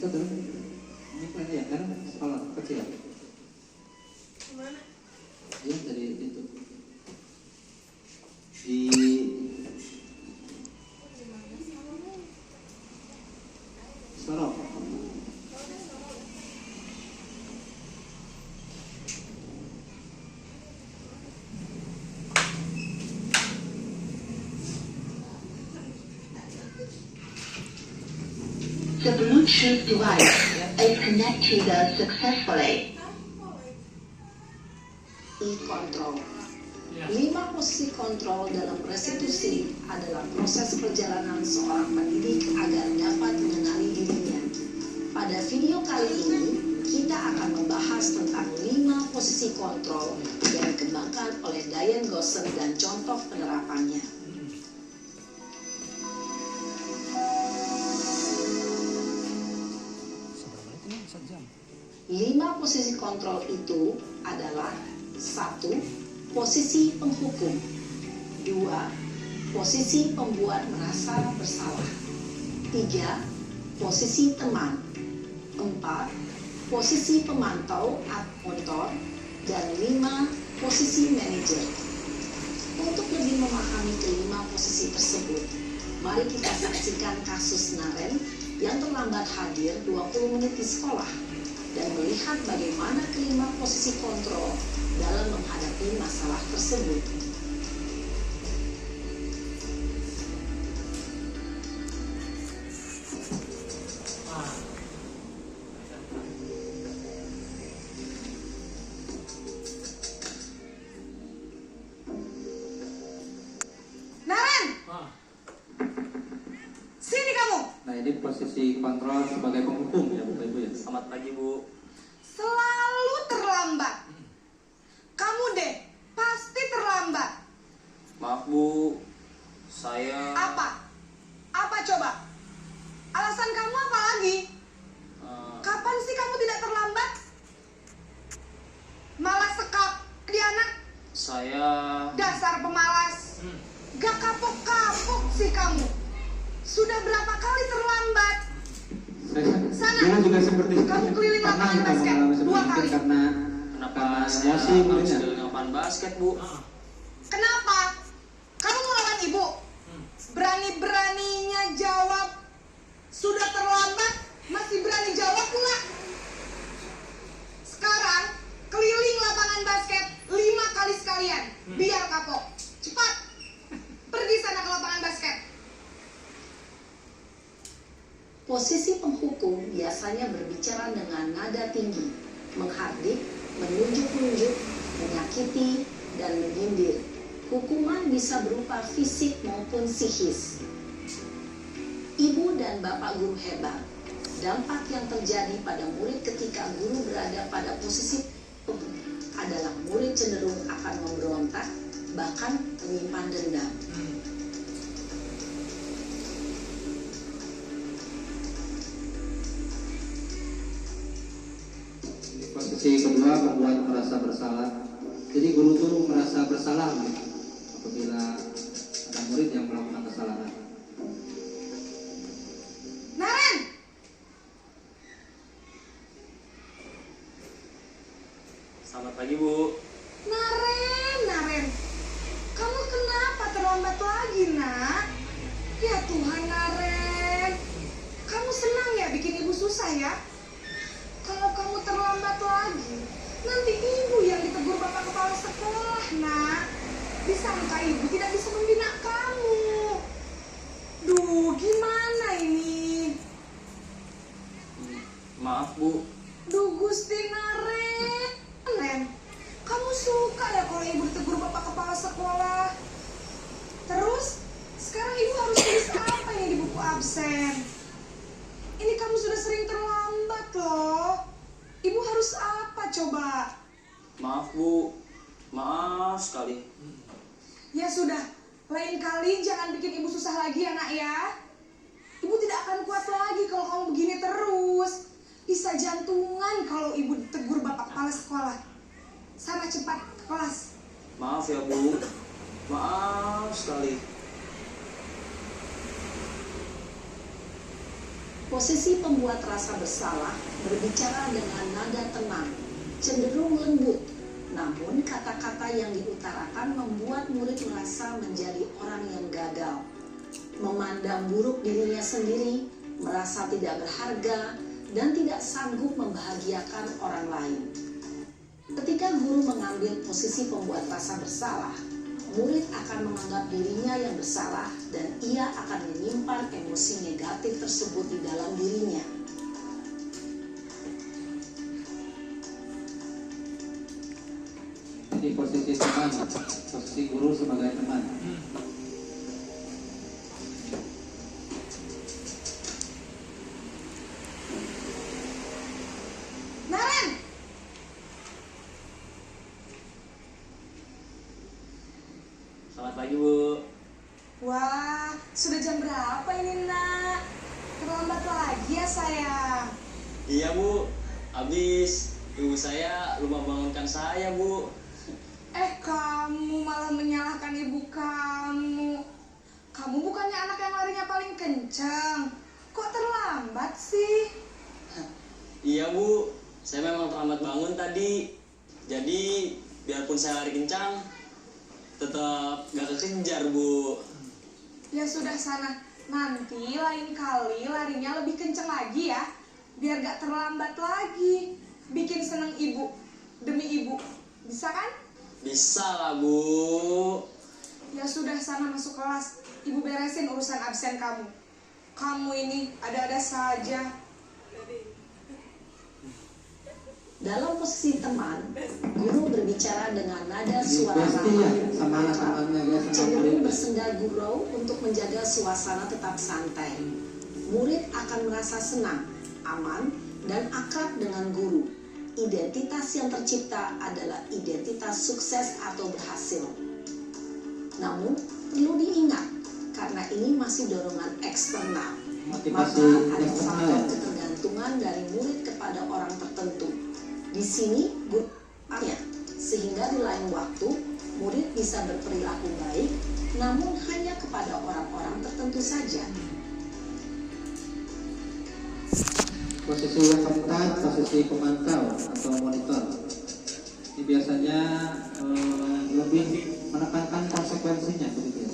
Ini plan ya, karena sekolah kecil. Mana? Ya dari itu di Sorong. The Bluetooth device is connected successfully. Kontrol. 5 posisi kontrol dalam restitusi adalah proses perjalanan seorang pendidik agar dapat mengenali dirinya. Pada video kali ini, kita akan membahas tentang 5 posisi kontrol yang dikembangkan oleh Diane Gossen dan contoh penerapannya. 5 posisi kontrol itu adalah 1. Posisi penghukum, 2. Posisi pembuat merasa bersalah, 3. Posisi teman, 4. Posisi pemantau atau monitor, dan 5. Posisi manajer. Untuk lebih memahami kelima posisi tersebut, mari kita saksikan kasus Naren yang terlambat hadir 20 menit di sekolah dan melihat bagaimana kelima posisi kontrol dalam menghadapi masalah tersebut. Naren, sini kamu. Nah, ini posisi kontrol sebagai penghukum ya Bapak Ibu ya. Selamat pagi, Bu. Selalu terlambat. Kamu deh, pasti terlambat. Maaf, Bu. Saya Apa? Apa coba? Alasan kamu apa lagi? Kapan sih kamu tidak terlambat? Malah sekap di anak. saya Dasar pemalas. Gak kapok-kapok sih kamu. Sudah berapa kali terlambat? Sana. Dulu juga seperti itu. Kamu keliling Pernah lapangan kita basket mengalami seperti 2 itu kali. karena kenapa emosi saya mungkin harus ya. keliling lapangan basket, Bu? Kenapa? Kamu mau lawan ibu? Berani-beraninya jawab. Sudah terlambat, masih berani jawab pula. Sekarang, keliling lapangan basket 5 kali sekalian. Biar kapok. Cepat. Pergi sana ke lapangan basket. Posisi penghukum biasanya berbicara dengan nada tinggi, menghardik, menunjuk-nunjuk, menyakiti, dan menyindir. Hukuman bisa berupa fisik maupun psikis. Ibu dan bapak guru hebat. Dampak yang terjadi pada murid ketika guru berada pada posisi adalah murid cenderung akan memberontak, bahkan menyimpan dendam. Posisi kedua, membuat merasa bersalah. Jadi guru tuh merasa bersalah gitu, apabila ada murid yang melakukan kesalahan. Naren! Selamat pagi, Bu. Naren. Kamu kenapa terlambat lagi, nak? Ya Tuhan, Naren. Kamu senang ya bikin ibu susah ya? Kalau kamu terlambat lagi, nanti ibu yang ditegur bapak kepala sekolah, nak. Disangka ibu tidak bisa membina kamu. Duh, gimana ini? Maaf, Bu. Duh, Gusti Naren. Kamu suka ya kalau ibu ditegur bapak kepala sekolah? Terus, sekarang ibu harus tulis apa ini di buku absen? Ini kamu sudah sering terlambat loh. Ibu harus apa coba? Maaf, Bu. Maaf sekali. Ya sudah, lain kali jangan bikin ibu susah lagi ya nak ya. Ibu tidak akan kuat lagi kalau kamu begini terus. Bisa jantungan kalau ibu ditegur bapak kepala sekolah. Sana cepat ke kelas. Maaf ya, Bu. Maaf sekali. Posisi pembuat rasa bersalah berbicara dengan nada tenang, cenderung lembut. Namun kata-kata yang diutarakan membuat murid merasa menjadi orang yang gagal, memandang buruk dirinya sendiri, merasa tidak berharga, dan tidak sanggup membahagiakan orang lain. Ketika guru mengambil posisi pembuat rasa bersalah, murid akan menganggap dirinya yang bersalah dan ia akan menyimpan emosi negatif tersebut di dalam dirinya. Ini posisi teman, posisi guru sebagai teman. Naren! Selamat pagi, Bu. Wah, sudah jam berapa ini nak? Terlambat lagi ya sayang. Iya, Bu. Habis ibu saya lupa bangunkan saya, Bu. Kamu malah menyalahkan ibu kamu. Kamu bukannya anak yang larinya paling kencang. Kok terlambat sih? Iya, Bu. Saya memang terlambat bangun tadi. Jadi, biarpun saya lari kencang, tetap gak kekejar, Bu. Ya sudah sana. Nanti lain kali larinya lebih kencang lagi ya. Biar gak terlambat lagi. Bikin seneng ibu. Demi ibu. Bisa kan? Bisa lah, Bu. Ya sudah sana masuk kelas. Ibu beresin urusan absen kamu. Kamu ini ada-ada saja. Dalam posisi teman, guru berbicara dengan nada suara Pasti ya, sama ramah, anak-anaknya ya, sama cenderung murid. bersenda gurau untuk menjaga suasana tetap santai. Murid akan merasa senang, aman, dan akrab dengan guru. Identitas yang tercipta adalah identitas sukses atau berhasil. Namun, perlu diingat, karena ini masih dorongan eksternal, Motivasi maka ada eksternal faktor ya. ketergantungan dari murid kepada orang tertentu. Di sini guru sehingga di lain waktu murid bisa berperilaku baik, namun hanya kepada orang-orang tertentu saja. Posisi yang keempat, posisi pemantau atau monitor. Ini biasanya lebih menekankan konsekuensinya begitu ya.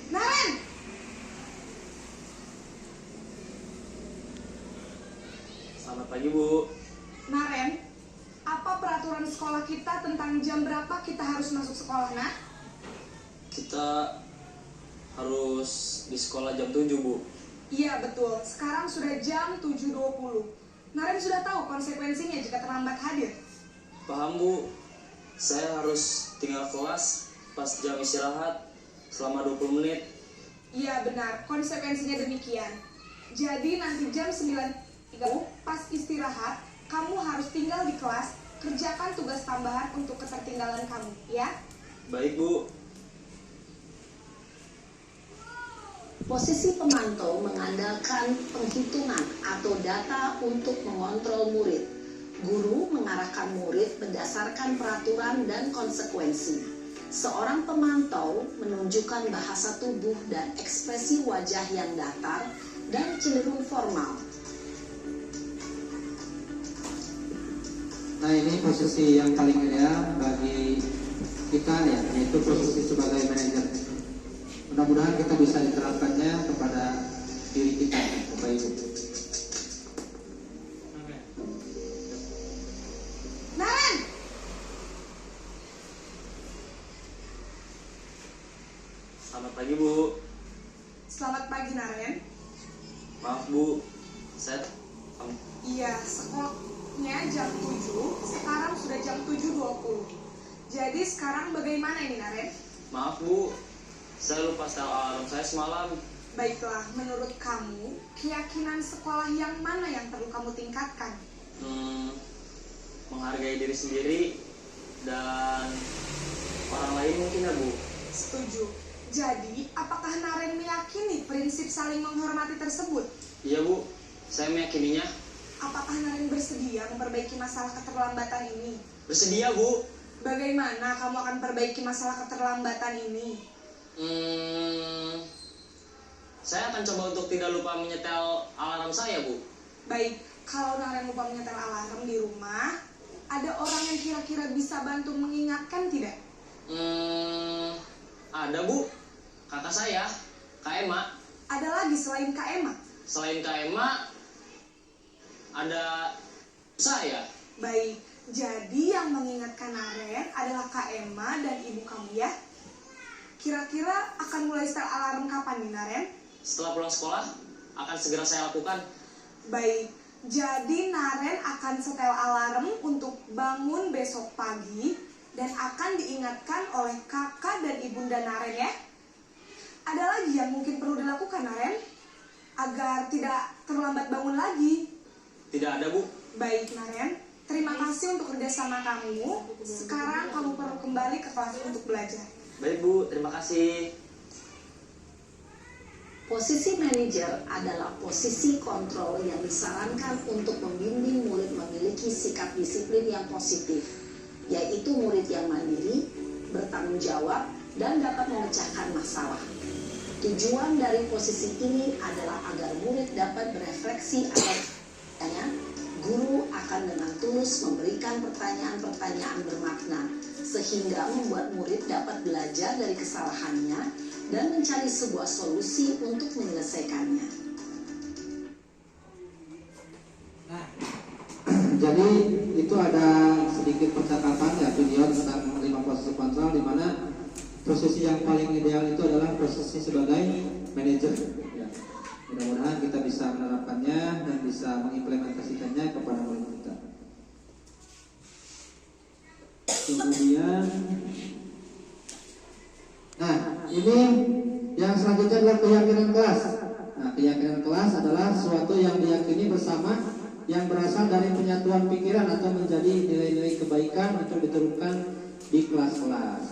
Naren! Selamat pagi, Bu. Naren, apa peraturan sekolah kita tentang jam berapa kita harus masuk sekolah, nak? Kita harus di sekolah jam 7, Bu. Iya betul, sekarang sudah jam 7.20. Naren sudah tahu konsekuensinya jika terlambat hadir. Paham, Bu. Saya harus tinggal kelas pas jam istirahat selama 20 menit. Iya benar, konsekuensinya demikian. Jadi nanti jam 9.30 pas istirahat, kamu harus tinggal di kelas, kerjakan tugas tambahan untuk ketertinggalan kamu, ya? Baik, Bu. Posisi pemantau mengandalkan penghitungan atau data untuk mengontrol murid. Guru mengarahkan murid berdasarkan peraturan dan konsekuensi. Seorang pemantau menunjukkan bahasa tubuh dan ekspresi wajah yang datar dan cenderung formal. Nah ini posisi yang paling ideal bagi kita ya, yaitu posisi sebagai manajer. Mudah-mudahan kita bisa diterapkannya kepada diri kita, Bapak Ibu. Naren! Selamat pagi, Bu. Selamat pagi, Naren. Maaf, Bu. Saya Iya, sekolahnya jam 7, sekarang sudah jam 7.20. Jadi sekarang bagaimana ini, Naren? maaf, Bu. Saya lupa setel alarm saya semalam. Baiklah, menurut kamu, keyakinan sekolah yang mana yang perlu kamu tingkatkan? Menghargai diri sendiri dan orang lain mungkin ya, Bu. Setuju. Jadi, apakah Naren meyakini prinsip saling menghormati tersebut? Iya, Bu. Saya meyakininya. Apakah Naren bersedia memperbaiki masalah keterlambatan ini? Bersedia, Bu. Bagaimana kamu akan perbaiki masalah keterlambatan ini? Saya akan coba untuk tidak lupa menyetel alarm saya, Bu. Baik, kalau Naren lupa menyetel alarm di rumah, ada orang yang kira-kira bisa bantu mengingatkan tidak? Ada, Bu. Kakak saya, Kak Emma. Ada lagi selain Kak Emma? Selain Kak Emma, ada saya. Baik, jadi yang mengingatkan Naren adalah Kak Emma dan ibu kamu ya? Kira-kira akan mulai setel alarm kapan nih, Naren? Setelah pulang sekolah, akan segera saya lakukan. Baik, jadi Naren akan setel alarm untuk bangun besok pagi dan akan diingatkan oleh kakak dan ibunda Naren ya. Ada lagi yang mungkin perlu dilakukan, Naren, agar tidak terlambat bangun lagi? Tidak ada, Bu. Baik, Naren, terima kasih untuk kerjasama kamu. Sekarang kamu perlu kembali ke kelas untuk belajar. Baik, Bu. Terima kasih. Posisi manajer adalah posisi kontrol yang disarankan untuk membimbing murid memiliki sikap disiplin yang positif, yaitu murid yang mandiri, bertanggung jawab, dan dapat memecahkan masalah. Tujuan dari posisi ini adalah agar murid dapat berefleksi atas guru akan dengan tulus memberikan pertanyaan-pertanyaan bermakna, sehingga membuat murid dapat belajar dari kesalahannya dan mencari sebuah solusi untuk menyelesaikannya. Nah, jadi itu ada sedikit percakapan ya video tentang 5 posisi kontrol, di mana posisi yang paling ideal itu adalah posisi sebagai manajer. Ya. Mudah-mudahan kita bisa menerapkannya dan bisa mengimplementasikannya kepada murid kita. Kemudian, nah ini yang selanjutnya adalah keyakinan kelas. Nah, keyakinan kelas adalah suatu yang diyakini bersama yang berasal dari penyatuan pikiran atau menjadi nilai-nilai kebaikan untuk diturunkan di kelas-kelas.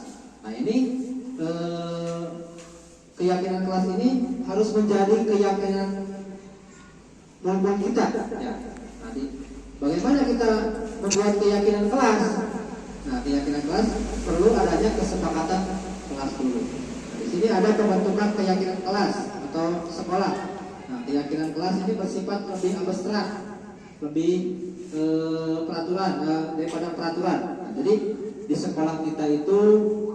Nah ini keyakinan kelas ini harus menjadi keyakinan membuat kita. Ya. Nanti bagaimana kita membuat keyakinan kelas? Nah, keyakinan kelas perlu adanya kesepakatan kelas dulu. Nah, di sini ada pembentukan keyakinan kelas atau sekolah. Nah, keyakinan kelas ini bersifat lebih abstrak, lebih peraturan daripada peraturan. Nah, jadi di sekolah kita itu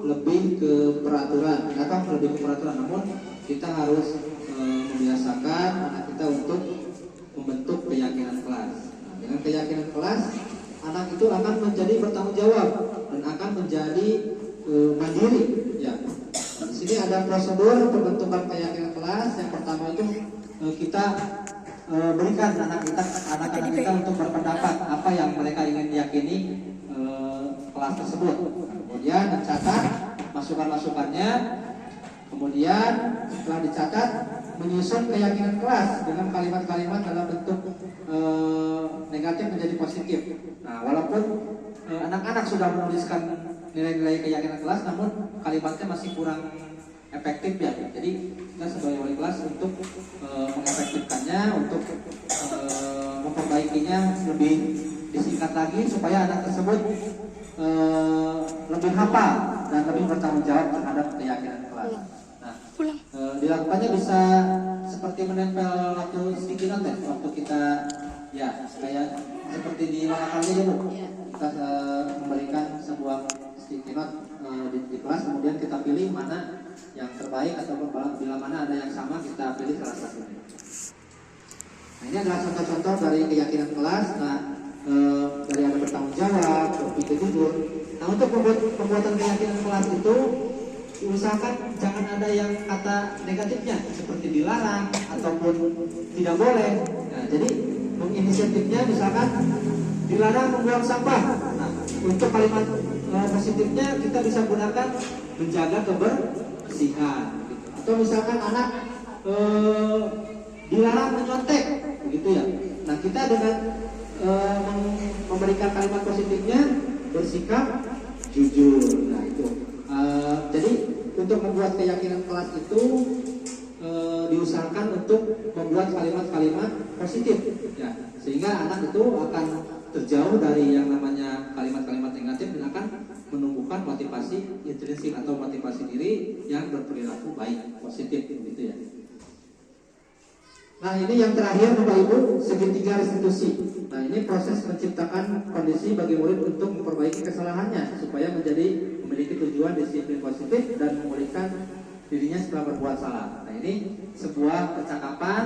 lebih ke peraturan, atau lebih ke peraturan. Namun kita harus membiasakan anak kita untuk membentuk keyakinan kelas. Nah, dengan keyakinan kelas, anak itu akan menjadi bertanggung jawab dan akan menjadi mandiri. Ya. Nah, di sini ada prosedur pembentukan keyakinan kelas. Yang pertama itu kita berikan anak-anak kita untuk berpendapat apa yang mereka ingin yakini kelas tersebut. Kemudian mencatat masukan-masukannya. Kemudian setelah dicatat, menyusun keyakinan kelas dengan kalimat-kalimat dalam bentuk negatif menjadi positif. Nah, walaupun anak-anak sudah menuliskan nilai-nilai keyakinan kelas, namun kalimatnya masih kurang efektif ya. Jadi kita sebagai wali kelas untuk mengefektifkannya, untuk memperbaikinya lebih disingkat lagi supaya anak tersebut lebih hafal dan lebih bertanggung jawab terhadap keyakinan kelas. Nah, dilakukannya bisa seperti menempel waktu sticky note, waktu kita ya kayak seperti di lapangan dulu kita memberikan sebuah sticky note di kelas, kemudian kita pilih mana yang terbaik atau bila mana ada yang sama kita pilih salah satunya. Nah, ini adalah contoh-contoh dari keyakinan kelas. Nah, dari ada bertanggung jawab, berpikir jujur. Nah, untuk pembuatan keyakinan kelas itu usahakan jangan ada yang kata negatifnya seperti dilarang ataupun tidak boleh. Nah, jadi inisiatifnya misalkan dilarang membuang sampah. Nah, untuk kalimat positifnya kita bisa gunakan menjaga kebersihan. Atau misalkan anak dilarang menyontek, begitu ya. Nah, kita dengan memberikan kalimat positifnya bersikap jujur. Nah, itu. Jadi untuk membuat keyakinan kelas itu diusahakan untuk membuat kalimat-kalimat positif, ya, sehingga anak itu akan terjauh dari yang namanya kalimat-kalimat negatif dan akan menumbuhkan motivasi intrinsik atau motivasi diri yang berperilaku baik, positif, gitu ya. Nah, ini yang terakhir Bapak Ibu, segitiga restitusi. Nah, ini proses menciptakan kondisi bagi murid untuk memperbaiki kesalahannya supaya memiliki tujuan disiplin positif dan memulihkan dirinya setelah berbuat salah. Nah, ini sebuah percakapan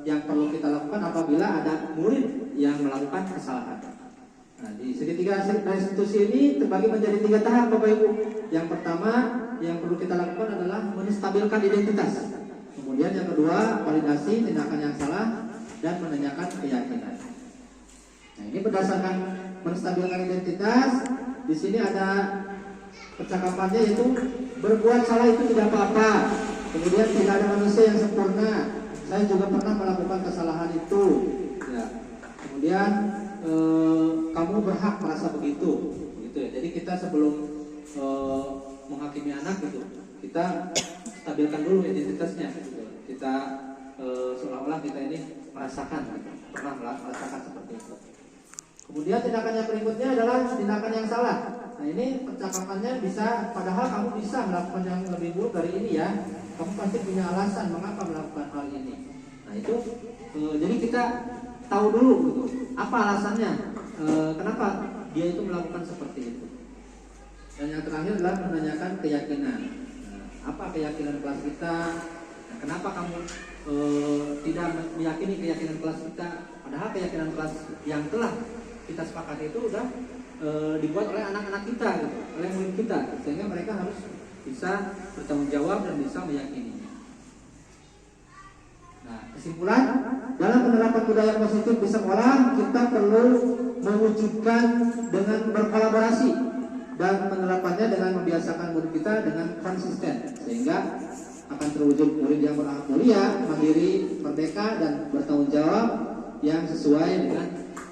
yang perlu kita lakukan apabila ada murid yang melakukan kesalahan. Nah, di segitiga restitusi ini terbagi menjadi 3 tahap Bapak Ibu. Yang pertama yang perlu kita lakukan adalah menstabilkan identitas. Kemudian yang kedua, validasi tindakan yang salah dan menanyakan keyakinan. Nah, ini berdasarkan menstabilkan identitas. Di sini ada percakapannya, yaitu berbuat salah itu tidak apa-apa. Kemudian tidak ada manusia yang sempurna. Saya juga pernah melakukan kesalahan itu. Ya. Kemudian kamu berhak merasa begitu. Gitu ya. Jadi kita sebelum menghakimi anak gitu, kita tampilkan dulu identitasnya. Gitu. Kita seolah-olah kita ini merasakan, gitu. Pernah merasakan seperti itu. Kemudian tindakan yang berikutnya adalah tindakan yang salah. Nah ini percakapannya bisa, padahal kamu bisa melakukan yang lebih buruk dari ini ya. Kamu pasti punya alasan mengapa melakukan hal ini. Nah itu, jadi kita tahu dulu gitu, apa alasannya, kenapa dia itu melakukan seperti itu. Dan yang terakhir adalah menanyakan keyakinan. Nah, apa keyakinan kelas kita? Nah, kenapa kamu tidak meyakini keyakinan kelas kita? Padahal keyakinan kelas yang telah kita sepakati itu udah dibuat oleh anak-anak kita, gitu, oleh murid kita, sehingga mereka harus bisa bertanggung jawab dan bisa meyakininya. Nah, kesimpulan, dalam penerapan budaya positif di sekolah, kita perlu mewujudkan dengan berkolaborasi dan penerapannya dengan membiasakan murid kita dengan konsisten, sehingga akan terwujud murid yang berakhlak mulia, mandiri, merdeka, dan bertanggung jawab yang sesuai dengan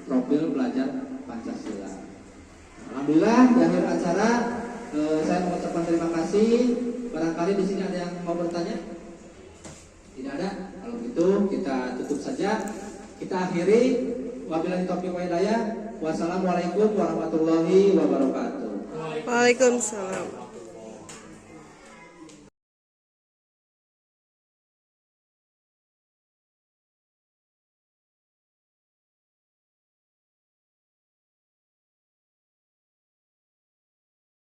profil pelajar Pancasila. Alhamdulillah di akhir acara saya mengucapkan terima kasih. Barangkali di sini ada yang mau bertanya? Tidak ada. Kalau gitu kita tutup saja. Kita akhiri. Wabillahi taufiq wal hidayah. Wassalamualaikum warahmatullahi wabarakatuh. Waalaikumsalam.